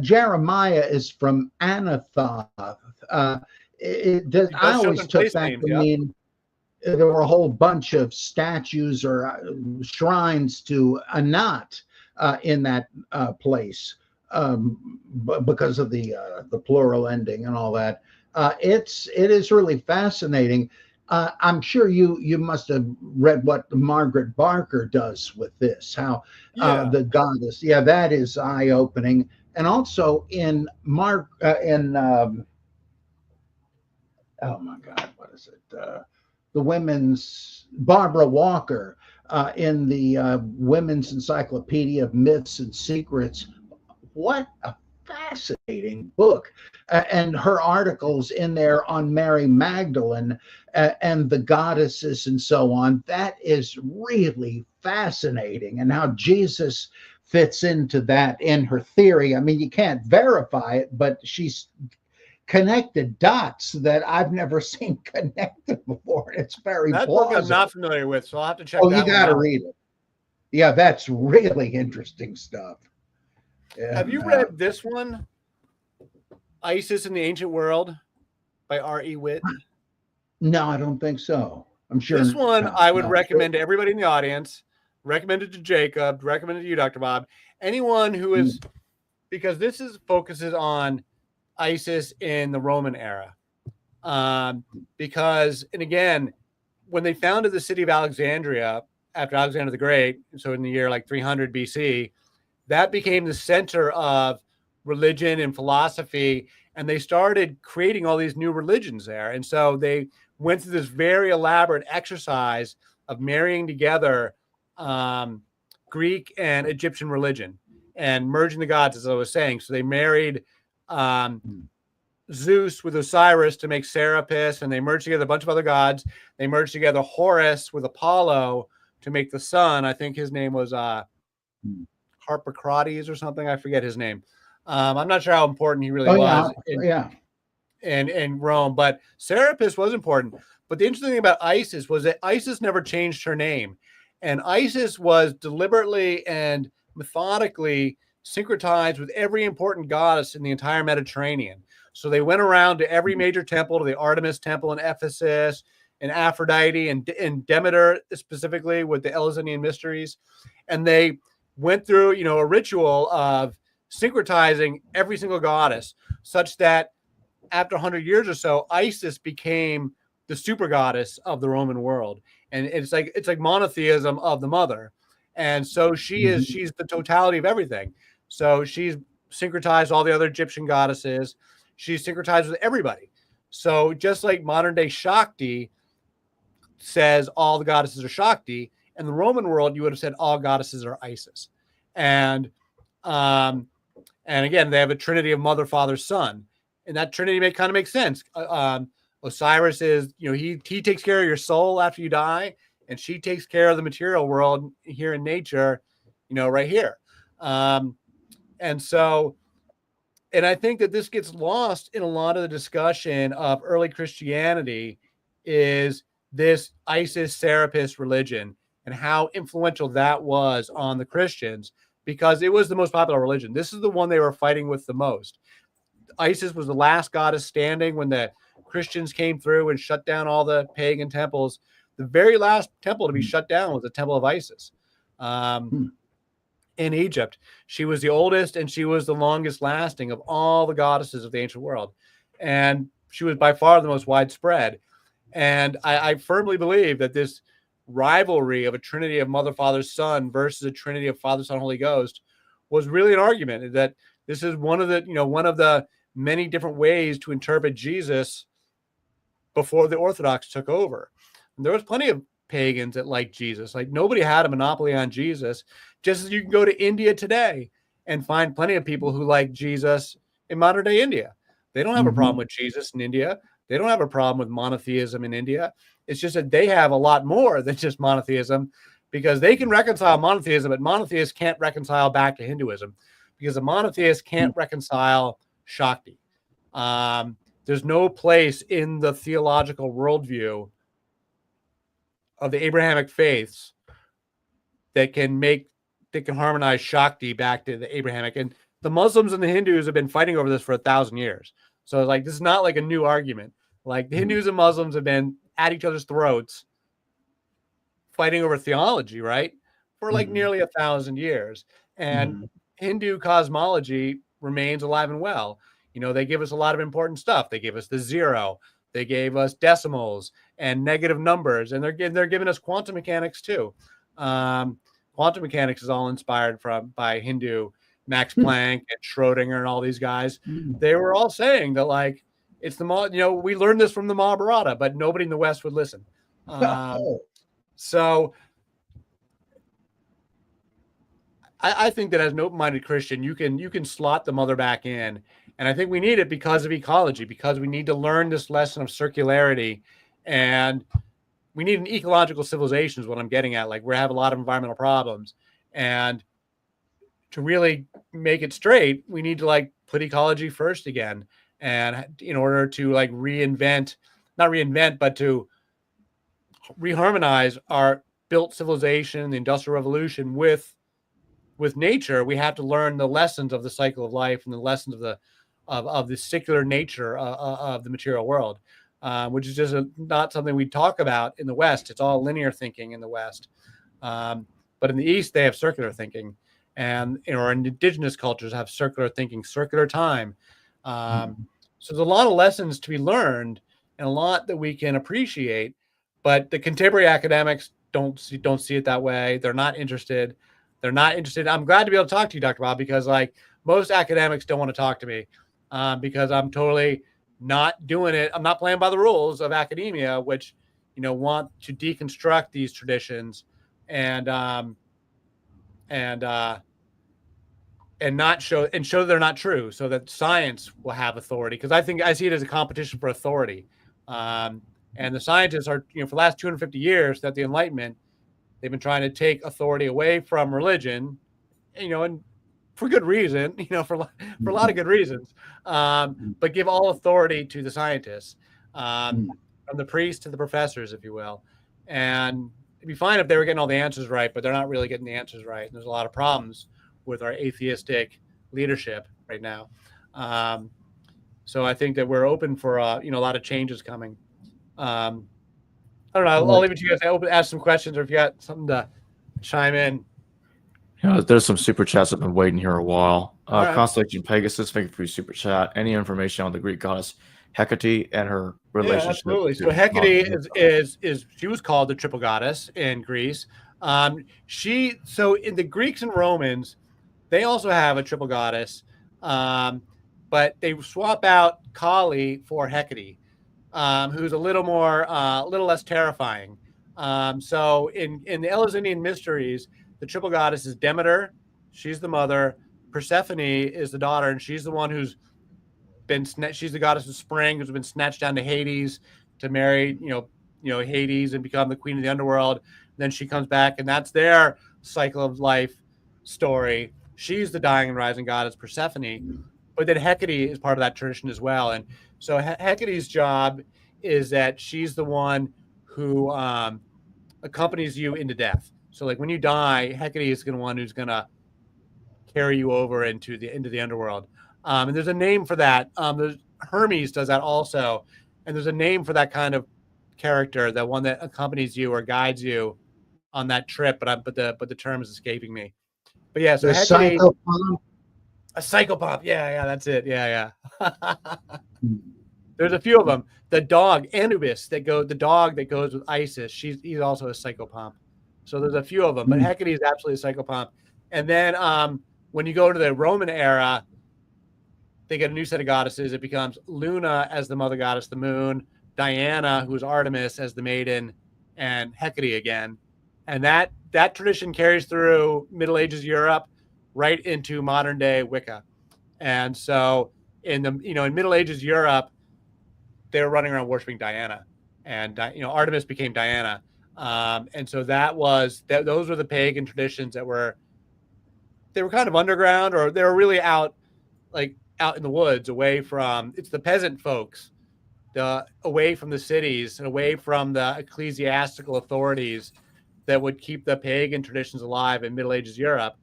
Jeremiah is from Anathoth. I always took that to mean there were a whole bunch of statues or shrines to Anat in that place because of the plural ending and all that. It is really fascinating. I'm sure you must have read what Margaret Barker does with this, how the goddess. Yeah, that is eye-opening. And also in oh my God, what is it? The women's Barbara Walker in the Women's Encyclopedia of Myths and Secrets. What a fascinating book. And her articles in there on Mary Magdalene and the goddesses and so on. That is really fascinating, and how Jesus fits into that in her theory. I mean, you can't verify it, but she's connected dots that I've never seen connected before. It's very plausible. Book I'm not familiar with, so I'll have to check. Oh, you got to read it. Yeah, that's really interesting stuff. And, have you read this one, Isis in the Ancient World by R.E. Witt? No, I don't think so. I'm sure this one I would recommend to everybody in the audience. Recommend it to Jacob. Recommend it to you, Dr. Bob. Anyone who is, because this focuses on Isis in the Roman era. Because, and again, when they founded the city of Alexandria after Alexander the Great, so in the year like 300 BC, that became the center of religion and philosophy, and they started creating all these new religions there. And so they went through this very elaborate exercise of marrying together Greek and Egyptian religion and merging the gods, as I was saying. So they married Zeus with Osiris to make Serapis, and they merged together a bunch of other gods. They merged together Horus with Apollo to make the sun. I think his name was Harpocrates or something. I forget his name. I'm not sure how important he really was in Rome, but Serapis was important. But the interesting thing about Isis was that Isis never changed her name. And Isis was deliberately and methodically syncretized with every important goddess in the entire Mediterranean. So they went around to every major temple, to the Artemis temple in Ephesus, and Aphrodite and Demeter specifically with the Eleusinian mysteries. And they went through, a ritual of syncretizing every single goddess, such that after 100 years or so, Isis became the super goddess of the Roman world. And it's like monotheism of the mother. And so she's the totality of everything. So she's syncretized all the other Egyptian goddesses. She's syncretized with everybody. So just like modern day Shakti says all the goddesses are Shakti, in the Roman world, you would have said all goddesses are Isis. And again, they have a trinity of mother, father, son. And that trinity kind of makes sense. Osiris is, he takes care of your soul after you die, and she takes care of the material world here in nature, right here. And I think that this gets lost in a lot of the discussion of early Christianity, is this Isis Serapis religion and how influential that was on the Christians, because it was the most popular religion. This is the one they were fighting with the most. Isis was the last goddess standing when the Christians came through and shut down all the pagan temples. The very last temple to be shut down was the temple of Isis in Egypt. She was the oldest and she was the longest lasting of all the goddesses of the ancient world. And she was by far the most widespread. And I firmly believe that this rivalry of a trinity of mother, father, son versus a trinity of father, son, Holy Ghost was really an argument, that this is one of the many different ways to interpret Jesus before the Orthodox took over. And there was plenty of pagans that liked Jesus. Like, nobody had a monopoly on Jesus, just as you can go to India today and find plenty of people who like Jesus in modern day India. They don't have a problem with Jesus in India. They don't have a problem with monotheism in India. It's just that they have a lot more than just monotheism, because they can reconcile monotheism, but monotheists can't reconcile back to Hinduism, because a monotheist can't reconcile Shakti. There's no place in the theological worldview of the Abrahamic faiths that can harmonize Shakti back to the Abrahamic. And the Muslims and the Hindus have been fighting over this for 1,000 years. So like, this is not like a new argument. Like, the Hindus and Muslims have been at each other's throats fighting over theology, right? For like nearly 1,000 years. And Hindu cosmology remains alive and well. They give us a lot of important stuff. They give us the zero. They gave us decimals and negative numbers, and they're giving us quantum mechanics too. Quantum mechanics is all inspired by Hindu, Max Planck and Schrodinger and all these guys. They were all saying that, like, it's we learned this from the Mahabharata, but nobody in the West would listen. So I think that as an open-minded Christian, you can slot the mother back in. And I think we need it because of ecology, because we need to learn this lesson of circularity, and we need an ecological civilization is what I'm getting at. Like, we have a lot of environmental problems, and to really make it straight, we need to like put ecology first again. And in order to like not reinvent, but to reharmonize our built civilization, the Industrial Revolution with nature, we have to learn the lessons of the cycle of life and the lessons of the secular nature of the material world, which is just not something we talk about in the West. It's all linear thinking in the West. But in the East, they have circular thinking, and our indigenous cultures have circular thinking, circular time. So there's a lot of lessons to be learned and a lot that we can appreciate, but the contemporary academics don't see it that way. They're not interested. I'm glad to be able to talk to you, Dr. Bob, because like most academics don't want to talk to me because I'm totally not doing it. I'm not playing by the rules of academia, which, want to deconstruct these traditions and not show they're not true, so that science will have authority. Because I see it as a competition for authority. And the scientists are, for the last 250 years, that the Enlightenment, they've been trying to take authority away from religion, and for good reason, for a lot of good reasons, but give all authority to the scientists, from the priests to the professors, if you will. And it'd be fine if they were getting all the answers right, but they're not really getting the answers right. And there's a lot of problems with our atheistic leadership right now. So I think that we're open for a lot of changes coming. I don't know. I'll leave it to you guys to ask some questions, or if you got something to chime in. There's some super chats I've been waiting here a while. Right. Constellation Pegasus, thank you for your super chat. Any information on the Greek goddess Hecate and her relationship? Yeah, absolutely. So Hecate is she was called the triple goddess in Greece. So in the Greeks and Romans, they also have a triple goddess, but they swap out Kali for Hecate, who's a little less terrifying. So in the Eleusinian mysteries, the triple goddess is Demeter, she's the mother. Persephone is the daughter, and she's the one who's she's the goddess of spring, who's been snatched down to Hades to marry, Hades and become the queen of the underworld. Then she comes back, and that's their cycle of life story. She's the dying and rising goddess, Persephone. But then Hecate is part of that tradition as well. And so Hecate's job is that she's the one who accompanies you into death. So like when you die, Hecate is the one who's going to carry you over into the underworld. And there's a name for that. Hermes does that also. And there's a name for that kind of character, that one that accompanies you or guides you on that trip. But the term is escaping me. But yeah, so Hecate, a psychopomp. Yeah, that's it. Yeah. There's a few of them. The dog Anubis the dog that goes with Isis. He's also a psychopomp. So there's a few of them, but Hecate is absolutely a psychopomp. And then when you go to the Roman era, they get a new set of goddesses. It becomes Luna as the mother goddess, the moon, Diana, who's Artemis, as the maiden, and Hecate again. And that tradition carries through Middle Ages Europe right into modern day Wicca. And so in Middle Ages Europe, they were running around worshiping Diana, and Artemis became Diana. And so those were the pagan traditions they were kind of underground, or they were really out in the woods, away from, it's the peasant folks, away from the cities and away from the ecclesiastical authorities that would keep the pagan traditions alive in Middle Ages Europe.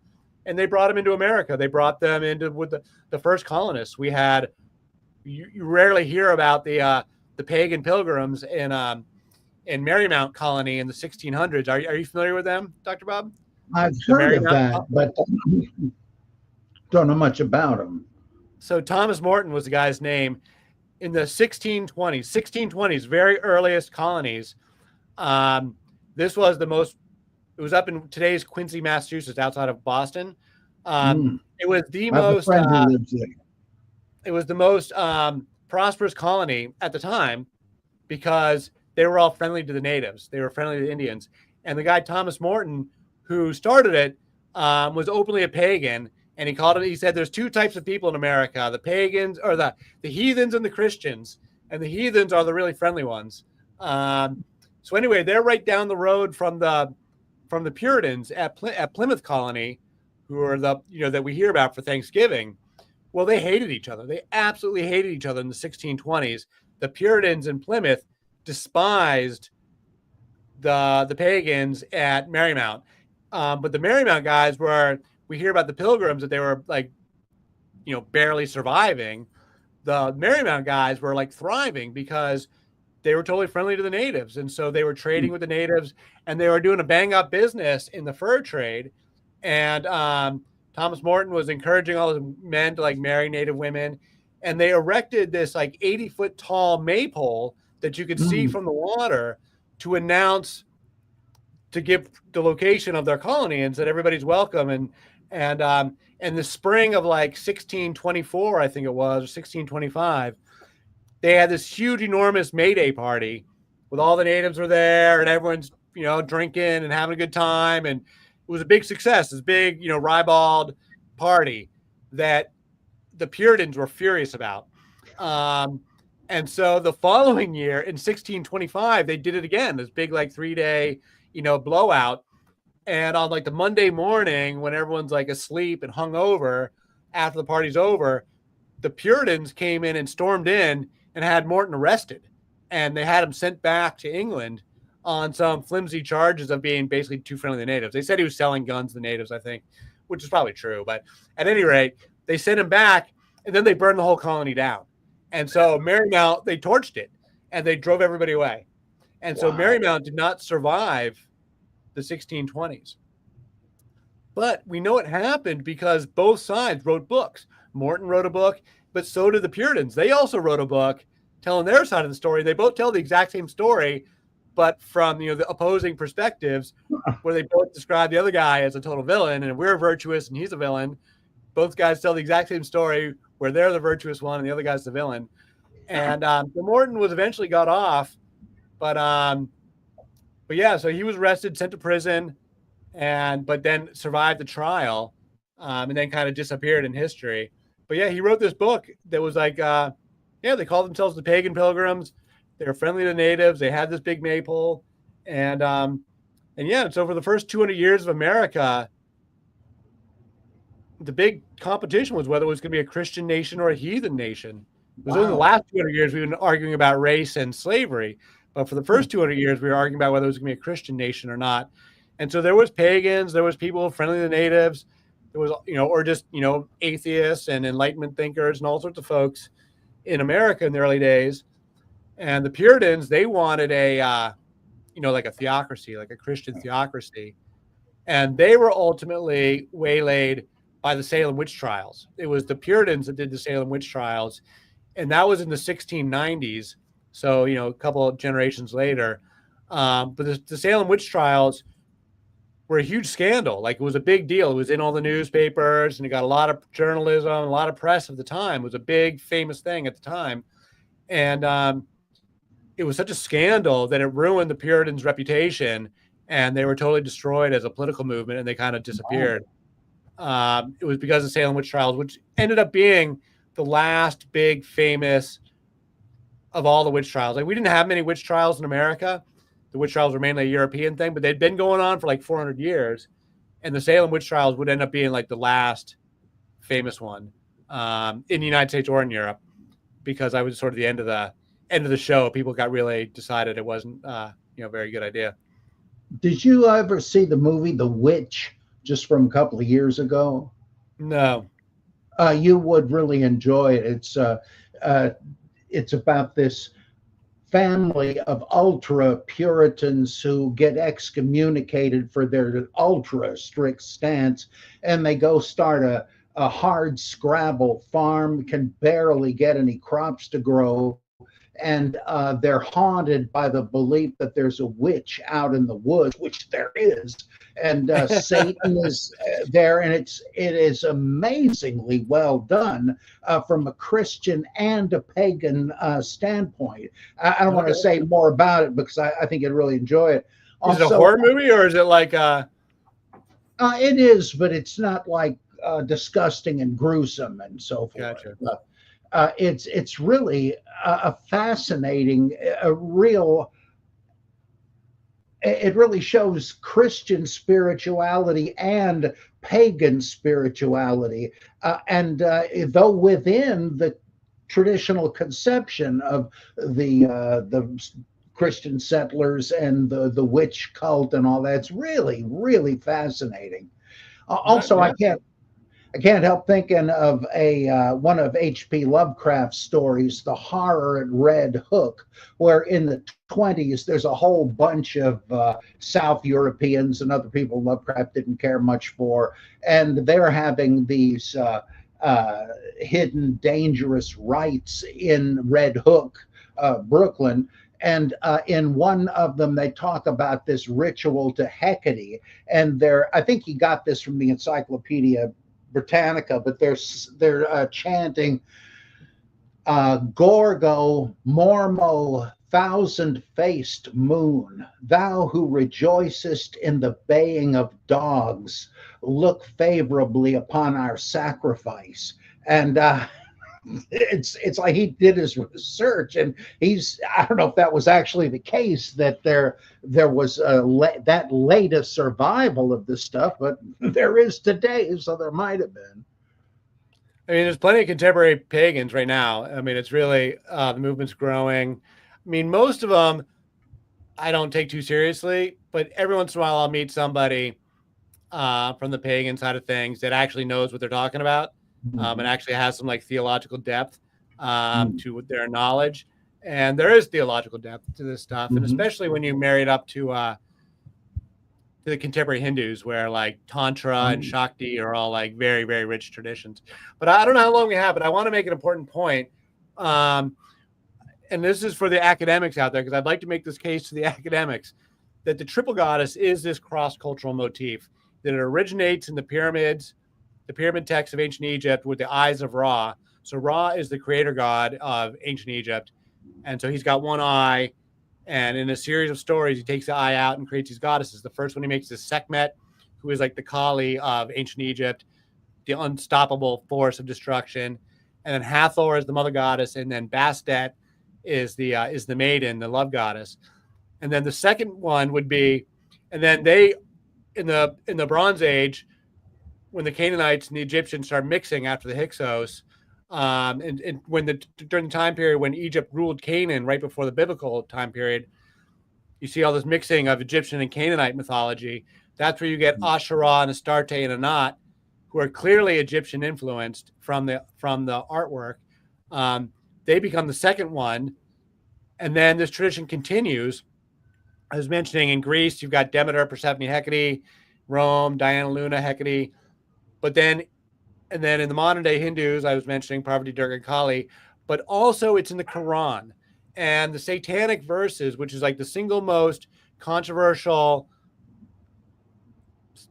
And they brought them into America. They brought them into with the first colonists. We had, you rarely hear about the pagan pilgrims in Marymount colony in the 1600s. Are you familiar with them, Dr. Bob? I've heard of that, but don't know much about them. So Thomas Morton was the guy's name. In the 1620s, very earliest colonies. This was it was up in today's Quincy, Massachusetts, outside of Boston. It was the most prosperous colony at the time, because they were all friendly to the natives. They were friendly to the Indians. And the guy, Thomas Morton, who started it, was openly a pagan. And he said there's two types of people in America: the pagans, or the heathens, and the Christians. And the heathens are the really friendly ones. So anyway, they're right down the road from the Puritans at Plymouth Colony, who are that we hear about for Thanksgiving. Well, they hated each other. They absolutely hated each other in the 1620s. The Puritans in Plymouth despised the pagans at Marymount. But the Marymount guys we hear about the pilgrims that they were barely surviving. The Marymount guys were thriving because they were totally friendly to the natives. And so they were trading with the natives, and they were doing a bang up business in the fur trade. And Thomas Morton was encouraging all his men to marry native women. And they erected this 80-foot tall maypole that you could see from the water to give the location of their colony, and said everybody's welcome. And in the spring of 1624, I think it was, or 1625, they had this huge, enormous May Day party with all the natives were there, and everyone's, drinking and having a good time. And it was a big success, this big, ribald party that the Puritans were furious about. And so the following year in 1625, they did it again, this big 3-day, blowout. And on the Monday morning, when everyone's asleep and hungover after the party's over, the Puritans came in and stormed in and had Morton arrested. And they had him sent back to England on some flimsy charges of being basically too friendly to the natives. They said he was selling guns to the natives, I think, which is probably true. But at any rate, they sent him back, and then they burned the whole colony down. And so Marymount, they torched it, and they drove everybody away. And so Marymount did not survive the 1620s. But we know it happened because both sides wrote books. Morton wrote a book, but so did the Puritans. They also wrote a book telling their side of the story. They both tell the exact same story, but from the opposing perspectives, where they both describe the other guy as a total villain, and we're virtuous and he's a villain. Both guys tell the exact same story, where they're the virtuous one and the other guy's the villain. And so Morton was eventually got off, but yeah, so he was arrested, sent to prison, but then survived the trial, and then kind of disappeared in history. But yeah, he wrote this book that was like, they called themselves the Pagan Pilgrims. They were friendly to natives. They had this big maypole, and so for the first 200 years of America, the big competition was whether it was going to be a Christian nation or a heathen nation. It was only the last 200 years we've been arguing about race and slavery, but for the first 200 years we were arguing about whether it was going to be a Christian nation or not. And so there was pagans, there was people friendly to natives, there was or just atheists and Enlightenment thinkers and all sorts of folks in America in the early days. And the Puritans, they wanted a like a theocracy, like a Christian theocracy, and they were ultimately waylaid by the Salem witch trials. It was the Puritans that did the Salem witch trials, and that was in the 1690s. So, a couple of generations later. But the Salem witch trials were a huge scandal. Like, it was a big deal. It was in all the newspapers, and it got a lot of journalism, a lot of press at the time. It was a big, famous thing at the time. And it was such a scandal that it ruined the Puritans' reputation, and they were totally destroyed as a political movement, and they kind of disappeared. It was because of Salem witch trials, which ended up being the last big famous of all the witch trials. Like, we didn't have many witch trials in America. The witch trials were mainly a European thing, but they'd been going on for like 400 years. And the Salem witch trials would end up being like the last famous one in the United States or in Europe, because I was sort of the end of the show. People got really decided it wasn't a very good idea. Did you ever see the movie The Witch just from a couple of years ago? No. You would really enjoy it. It's about this family of ultra Puritans who get excommunicated for their ultra strict stance, and they go start a hard scrabble farm, can barely get any crops to grow. And they're haunted by the belief that there's a witch out in the woods, which there is, and Satan is there, and it is amazingly well done from a Christian and a pagan standpoint. I don't want to say more about it because I think you'd really enjoy it. Also, is it a horror movie, or is it like it is, but it's not like disgusting and gruesome and so forth. Gotcha. It's really a fascinating, it really shows Christian spirituality and pagan spirituality. And though within the traditional conception of the Christian settlers and the witch cult and all that, it's really, really fascinating. Also, I can't help thinking of one of H.P. Lovecraft's stories, The Horror at Red Hook, where in the 1920s there's a whole bunch of South Europeans and other people Lovecraft didn't care much for, and they're having these hidden dangerous rites in Red Hook, Brooklyn. And in one of them, they talk about this ritual to Hecate, and I think he got this from the Encyclopedia Britannica, but they're chanting Gorgo Mormo, thousand-faced moon, thou who rejoicest in the baying of dogs, look favorably upon our sacrifice. And it's like he did his research, and I don't know if that was actually the case, that there was that late a survival of this stuff, but there is today, so there might have been. I mean, there's plenty of contemporary pagans right now. I mean, it's really the movement's growing. I mean, most of them I don't take too seriously, but every once in a while I'll meet somebody from the pagan side of things that actually knows what they're talking about, and actually has some like theological depth to their knowledge. And there is theological depth to this stuff, and especially when you marry it up to the contemporary Hindus, where like Tantra and Shakti are all like very, very rich traditions. But I don't know how long we have, but I want to make an important point. And this is for the academics out there, because I'd like to make this case to the academics that the triple goddess is this cross-cultural motif, that it originates in the pyramids, the pyramid texts of ancient Egypt with the eyes of Ra. So Ra is the creator god of ancient Egypt. And so he's got one eye. And in a series of stories, he takes the eye out and creates these goddesses. The first one he makes is Sekhmet, who is like the Kali of ancient Egypt, the unstoppable force of destruction. And then Hathor is the mother goddess, and then Bastet is the maiden, the love goddess. And then the second one would be, and then they in the Bronze Age, when the Canaanites and the Egyptians start mixing after the Hyksos, and when during the time period when Egypt ruled Canaan, right before the biblical time period, you see all this mixing of Egyptian and Canaanite mythology. That's where you get Asherah and Astarte and Anat, who are clearly Egyptian influenced from the artwork. They become the second one, and then this tradition continues. I was mentioning in Greece, you've got Demeter, Persephone, Hecate, Rome, Diana, Luna, Hecate, and then in the modern day Hindus, I was mentioning Parvati, Durga, and Kali, but also it's in the Quran and the satanic verses, which is like the single most controversial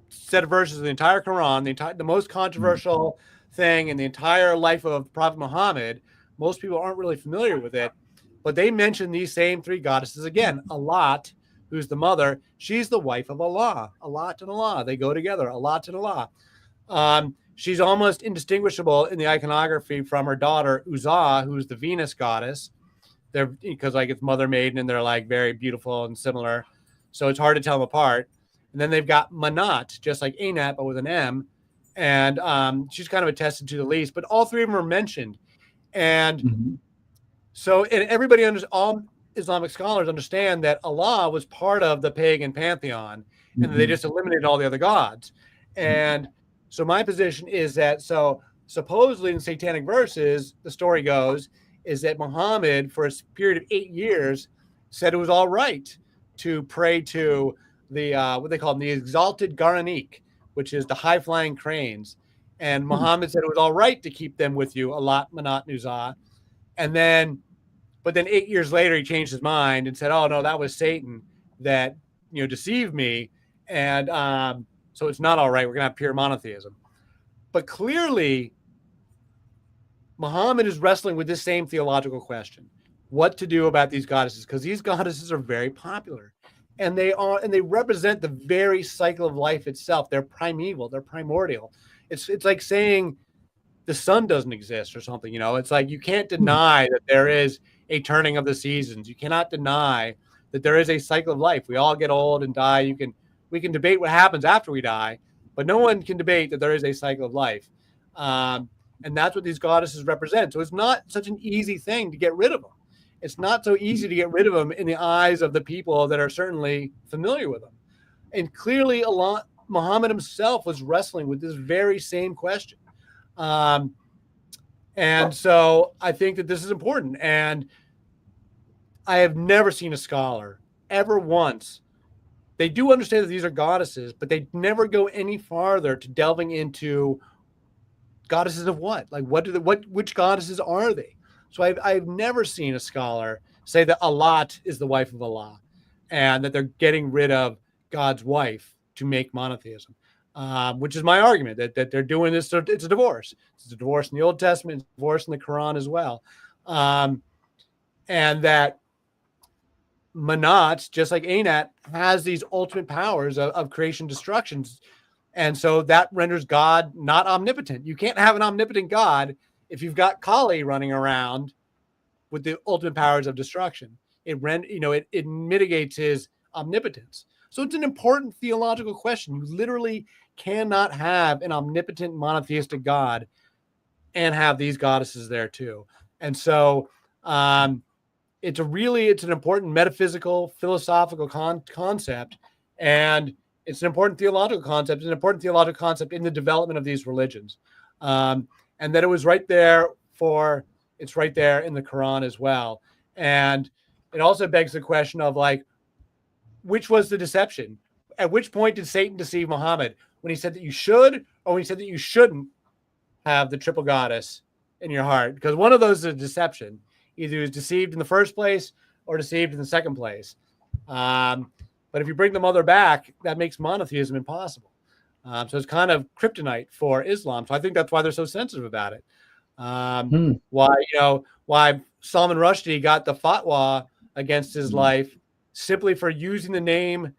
set of verses in the entire Quran, the most controversial thing in the entire life of Prophet Muhammad. Most people aren't really familiar with it, but they mention these same three goddesses again. Alat, who's the mother, she's the wife of Allah. Alat and Allah, they go together. Alat and Allah. She's almost indistinguishable in the iconography from her daughter Uzzah, who's the Venus goddess. They're because like it's mother maiden and they're like very beautiful and similar, so it's hard to tell them apart. And then they've got Manat, just like Anat but with an M, and she's kind of attested to the least. But all three of them are mentioned, and so and everybody all Islamic scholars understand that Allah was part of the pagan pantheon, and they just eliminated all the other gods. And so my position is that, so supposedly in satanic verses, the story goes, is that Muhammad, for a period of 8 years, said it was all right to pray to the, what they call them, the exalted Garanik, which is the high-flying cranes. And Muhammad said it was all right to keep them with you, Alat, Manat, Uzzah. But then 8 years later, he changed his mind and said, oh, no, that was Satan that, deceived me. And, so it's not all right. We're going to have pure monotheism. But clearly, Muhammad is wrestling with this same theological question: what to do about these goddesses? Because these goddesses are very popular, and they represent the very cycle of life itself. They're primeval. They're primordial. It's like saying the sun doesn't exist or something. It's like you can't deny that there is a turning of the seasons. You cannot deny that there is a cycle of life. We all get old and die. We can debate what happens after we die, but no one can debate that there is a cycle of life. And that's what these goddesses represent. So it's not such an easy thing to get rid of them. It's not so easy to get rid of them in the eyes of the people that are certainly familiar with them. And clearly, Muhammad himself was wrestling with this very same question. And so I think that this is important. And I have never seen a scholar ever once. They do understand that these are goddesses, but they never go any farther to delving into goddesses of what? Like which goddesses are they? So I've never seen a scholar say that Alat is the wife of Allah and that they're getting rid of God's wife to make monotheism, which is my argument that they're doing this. It's a divorce. It's a divorce in the Old Testament, it's a divorce in the Quran as well. And that Manat, just like Anat, has these ultimate powers of creation, destruction. And so that renders God not omnipotent. You can't have an omnipotent God if you've got Kali running around with the ultimate powers of destruction. It mitigates his omnipotence. So it's an important theological question. You literally cannot have an omnipotent monotheistic God and have these goddesses there too. And so it's an important metaphysical, philosophical concept. And it's an important theological concept. It's an important theological concept in the development of these religions. And that it was right there it's right there in the Quran as well. And it also begs the question of like, which was the deception? At which point did Satan deceive Muhammad? When he said that you should, or when he said that you shouldn't have the triple goddess in your heart? Because one of those is a deception. Either he was deceived in the first place or deceived in the second place. But if you bring the mother back, that makes monotheism impossible. So it's kind of kryptonite for Islam. So I think that's why they're so sensitive about it. Why Salman Rushdie got the fatwa against his life simply for using the name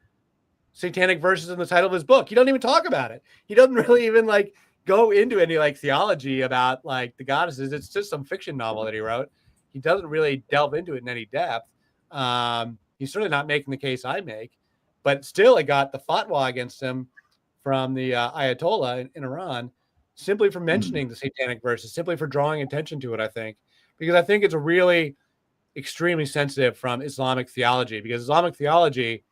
satanic verses in the title of his book. He doesn't even talk about it. He doesn't really even like go into any like theology about like the goddesses. It's just some fiction novel that he wrote. He doesn't really delve into it in any depth. He's certainly not making the case I make, but still it got the fatwa against him from the Ayatollah in Iran simply for mentioning the satanic verses, simply for drawing attention to it, I think, because I think it's a really extremely sensitive from Islamic theology, because Islamic theology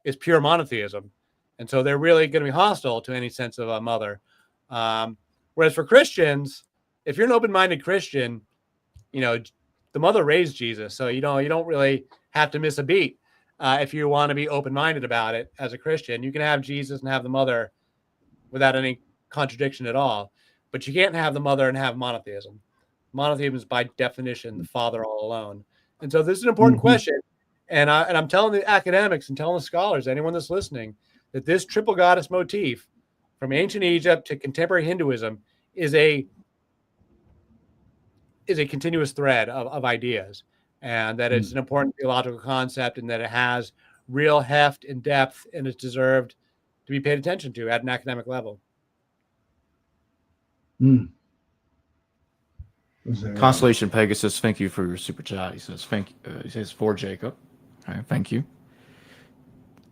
is pure monotheism. And so they're really going to be hostile to any sense of a mother. Whereas for Christians, if you're an open-minded Christian, the mother raised Jesus. So, you don't really have to miss a beat. If you want to be open-minded about it as a Christian, you can have Jesus and have the mother without any contradiction at all. But you can't have the mother and have monotheism. Monotheism is by definition the Father all alone. And so this is an important question. And I'm telling the academics and telling the scholars, anyone that's listening, that this triple goddess motif from ancient Egypt to contemporary Hinduism is a continuous thread of ideas, and that it's an important theological concept, and that it has real heft and depth, and it's deserved to be paid attention to at an academic level. Constellation Pegasus, thank you for your super chat. He says, he says for Jacob. All right, thank you.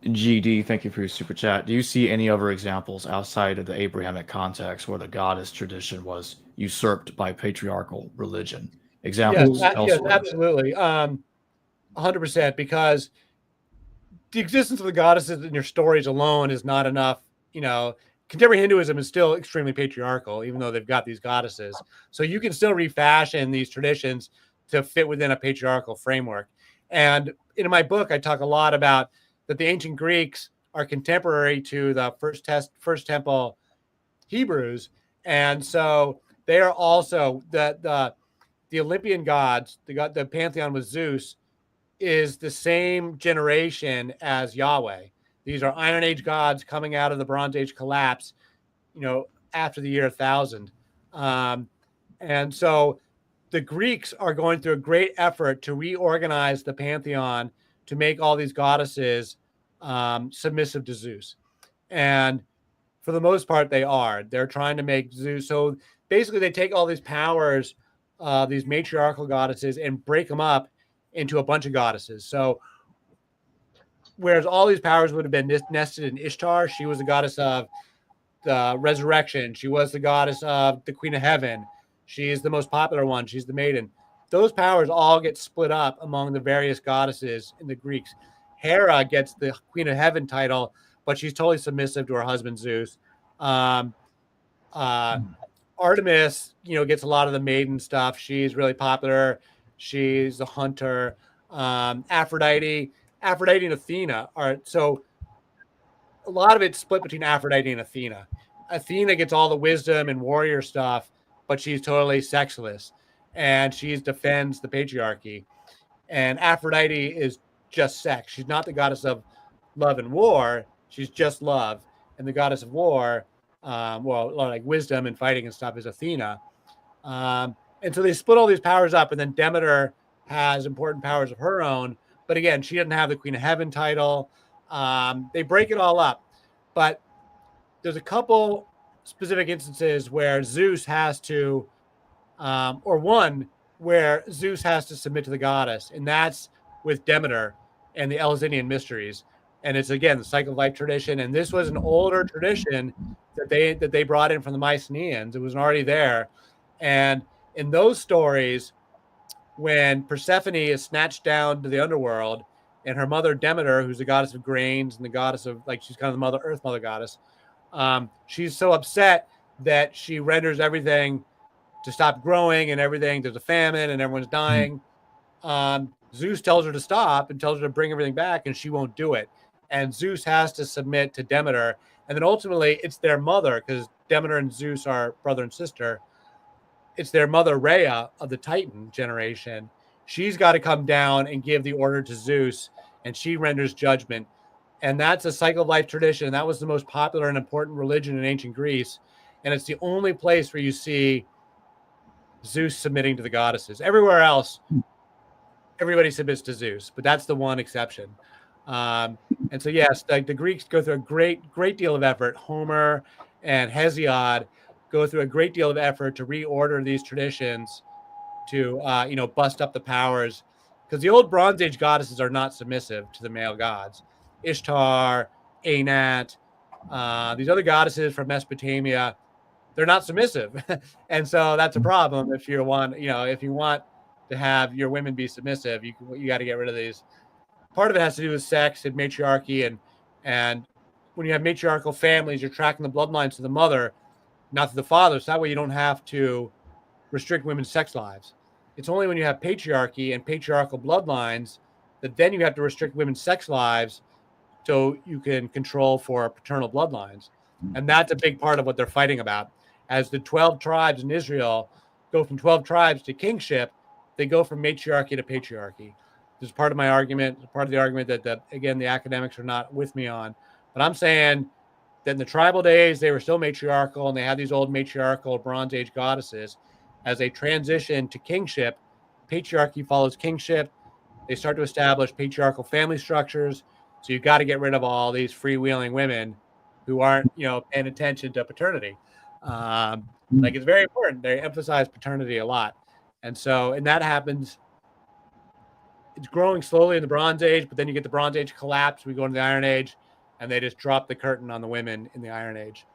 GD, thank you for your super chat. Do you see any other examples outside of the Abrahamic context where the goddess tradition was usurped by patriarchal religion? Examples elsewhere? Yes, absolutely. 100%, because the existence of the goddesses in your stories alone is not enough. Contemporary Hinduism is still extremely patriarchal, even though they've got these goddesses. So you can still refashion these traditions to fit within a patriarchal framework. And in my book, I talk a lot about that the ancient Greeks are contemporary to the first temple Hebrews. And so they are also the Olympian gods, the pantheon with Zeus is the same generation as Yahweh. These are Iron Age gods coming out of the Bronze Age collapse, after the year 1000. And so the Greeks are going through a great effort to reorganize the pantheon to make all these goddesses submissive to Zeus. And for the most part, they're trying to make Zeus. So basically they take all these powers, these matriarchal goddesses, and break them up into a bunch of goddesses. So whereas all these powers would have been nested in Ishtar, she was the goddess of the resurrection. She was the goddess of the Queen of Heaven. She is the most popular one. She's the maiden. Those powers all get split up among the various goddesses in the Greeks. Hera gets the Queen of Heaven title, but she's totally submissive to her husband Zeus. Artemis, gets a lot of the maiden stuff. She's really popular. She's the hunter. Aphrodite and Athena so a lot of it's split between Aphrodite and Athena. Athena gets all the wisdom and warrior stuff, but she's totally sexless, and she defends the patriarchy. And Aphrodite is just sex. She's not the goddess of love and war. She's just love. And the goddess of war, like wisdom and fighting and stuff, is Athena. And so they split all these powers up, and then Demeter has important powers of her own. But again, she doesn't have the Queen of Heaven title. They break it all up. But there's a couple specific instances where Zeus has to, where Zeus has to submit to the goddess. And that's with Demeter and the Eleusinian mysteries. And it's, again, the cycle of life tradition. And this was an older tradition that they brought in from the Mycenaeans. It was already there. And in those stories, when Persephone is snatched down to the underworld and her mother Demeter, who's the goddess of grains and the goddess of, like, she's kind of the mother earth mother goddess. She's so upset that she renders everything to stop growing and everything. There's a famine and everyone's dying. Zeus tells her to stop and tells her to bring everything back, and she won't do it. And Zeus has to submit to Demeter. And then ultimately it's their mother, because Demeter and Zeus are brother and sister. It's their mother Rhea of the Titan generation. She's got to come down and give the order to Zeus, and she renders judgment. And that's a cycle of life tradition. That was the most popular and important religion in ancient Greece. And it's the only place where you see Zeus submitting to the goddesses. Everywhere else, everybody submits to Zeus, but that's the one exception. And so, yes, like the Greeks go through a great deal of effort. Homer and Hesiod go through a great deal of effort to reorder these traditions to, bust up the powers, because the old Bronze Age goddesses are not submissive to the male gods. Ishtar, Anat, these other goddesses from Mesopotamia, they're not submissive. And so that's a problem. If you want to have your women be submissive, you got to get rid of these. Part of it has to do with sex and matriarchy. And when you have matriarchal families, you're tracking the bloodlines to the mother, not to the father. So that way you don't have to restrict women's sex lives. It's only when you have patriarchy and patriarchal bloodlines that then you have to restrict women's sex lives so you can control for paternal bloodlines. And that's a big part of what they're fighting about. As the 12 tribes in Israel go from 12 tribes to kingship, they go from matriarchy to patriarchy. This is part of my argument, part of the argument that again, the academics are not with me on. But I'm saying that in the tribal days, they were still matriarchal, and they had these old matriarchal Bronze Age goddesses. As they transition to kingship, patriarchy follows kingship. They start to establish patriarchal family structures. So you've got to get rid of all these freewheeling women who aren't, paying attention to paternity. It's very important. They emphasize paternity a lot. And that happens. It's growing slowly in the Bronze Age, but then you get the Bronze Age collapse. We go into the Iron Age, and they just drop the curtain on the women in the Iron Age.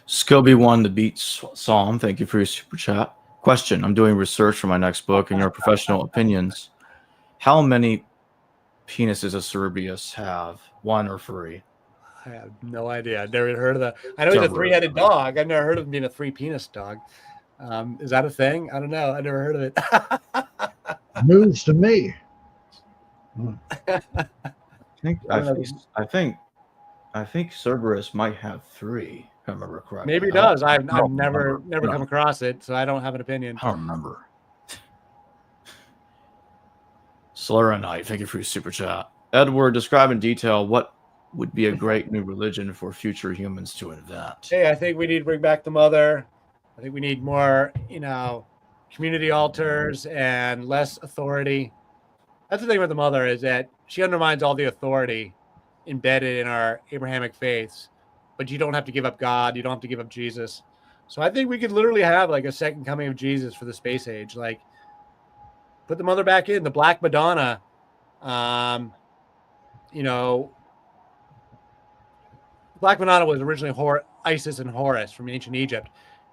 Scobie won the beat Psalm. Thank you for your super chat. Question: I'm doing research for my next book. In your professional opinions, how many penises does Cerberus have? 1 or 3? I have no idea. I've never heard of that. I know he's a 3-headed dog. I've never heard of him being a 3-penis dog. Is that a thing? I don't know. I never heard of it. News to me. I think Cerberus might have 3. If I remember correctly. Maybe he does. I've never come across it, so I don't have an opinion. I don't remember. Solera Knight, thank you for your super chat. Edward, describe in detail what would be a great new religion for future humans to invent. Hey, I think we need to bring back the mother. I think we need more, community altars and less authority. That's the thing with the mother, is that she undermines all the authority embedded in our Abrahamic faiths, but you don't have to give up God. You don't have to give up Jesus. So I think we could literally have like a second coming of Jesus for the space age. Like, put the mother back in. The Black Madonna, Black Madonna was originally Isis and Horus from ancient Egypt.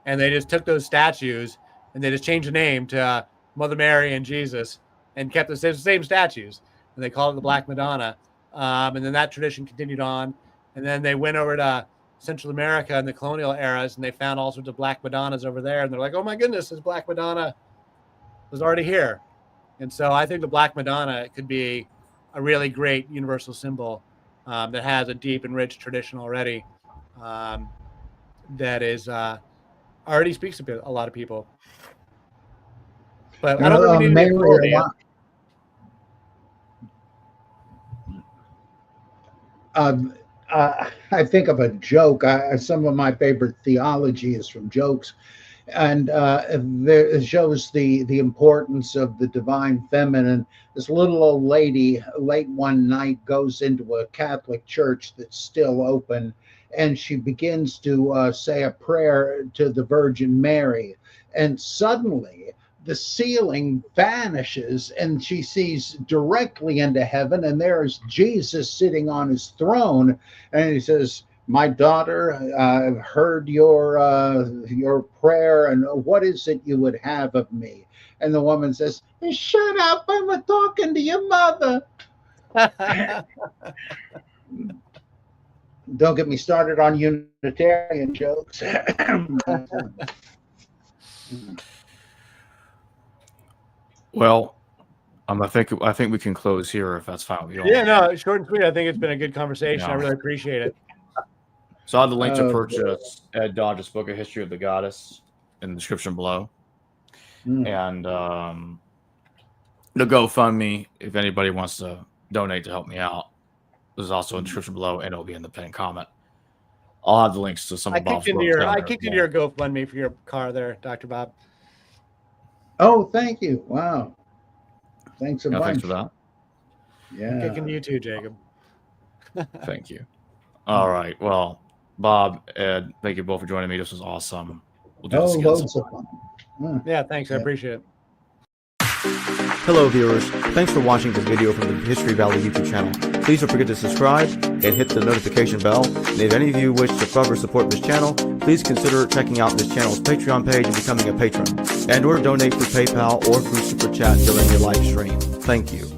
And they just took those statues and they just changed the name to Mother Mary and Jesus and kept the same statues. And they called it the Black Madonna. And then that tradition continued on. And then they went over to Central America in the colonial eras, and they found all sorts of Black Madonnas over there. And they're like, oh my goodness, this Black Madonna was already here. And so I think the Black Madonna could be a really great universal symbol that has a deep and rich tradition already that is already speaks to a lot of people. But I don't think we need to authority. I think of a joke. Some of my favorite theology is from jokes. And it shows the importance of the divine feminine. This little old lady, late one night, goes into a Catholic church that's still open, and she begins to say a prayer to the Virgin Mary. And suddenly, the ceiling vanishes, and she sees directly into heaven, and there's Jesus sitting on his throne, and he says, my daughter, I've heard your prayer, and what is it you would have of me? And the woman says, "Shut up, I'm talking to your mother." Don't get me started on Unitarian jokes. Well, I think we can close here if that's fine with you all. Yeah, no, short and sweet. I think it's been a good conversation. Yeah. I really appreciate it. So I have the link to purchase Ed Dodge's book, A History of the Goddess, in the description below. And the GoFundMe, if anybody wants to donate to help me out, is also in the description below, and it'll be in the pinned comment. I'll have the links to some of Bob's books. I kicked into your GoFundMe for your car there, Dr. Bob. Oh, thank you. Wow. Thanks a bunch. Thanks for that. Yeah. Kicking you too, Jacob. Thank you. All right. Well, Bob, Ed, thank you both for joining me. This was awesome. We'll do this again loads sometime. of fun. Yeah, thanks. I appreciate it. Hello viewers, thanks for watching this video from the History Valley YouTube channel. Please don't forget to subscribe and hit the notification bell. And if any of you wish to further support this channel, please consider checking out this channel's Patreon page and becoming a patron, and or donate through PayPal or through Super Chat during your live stream. Thank you.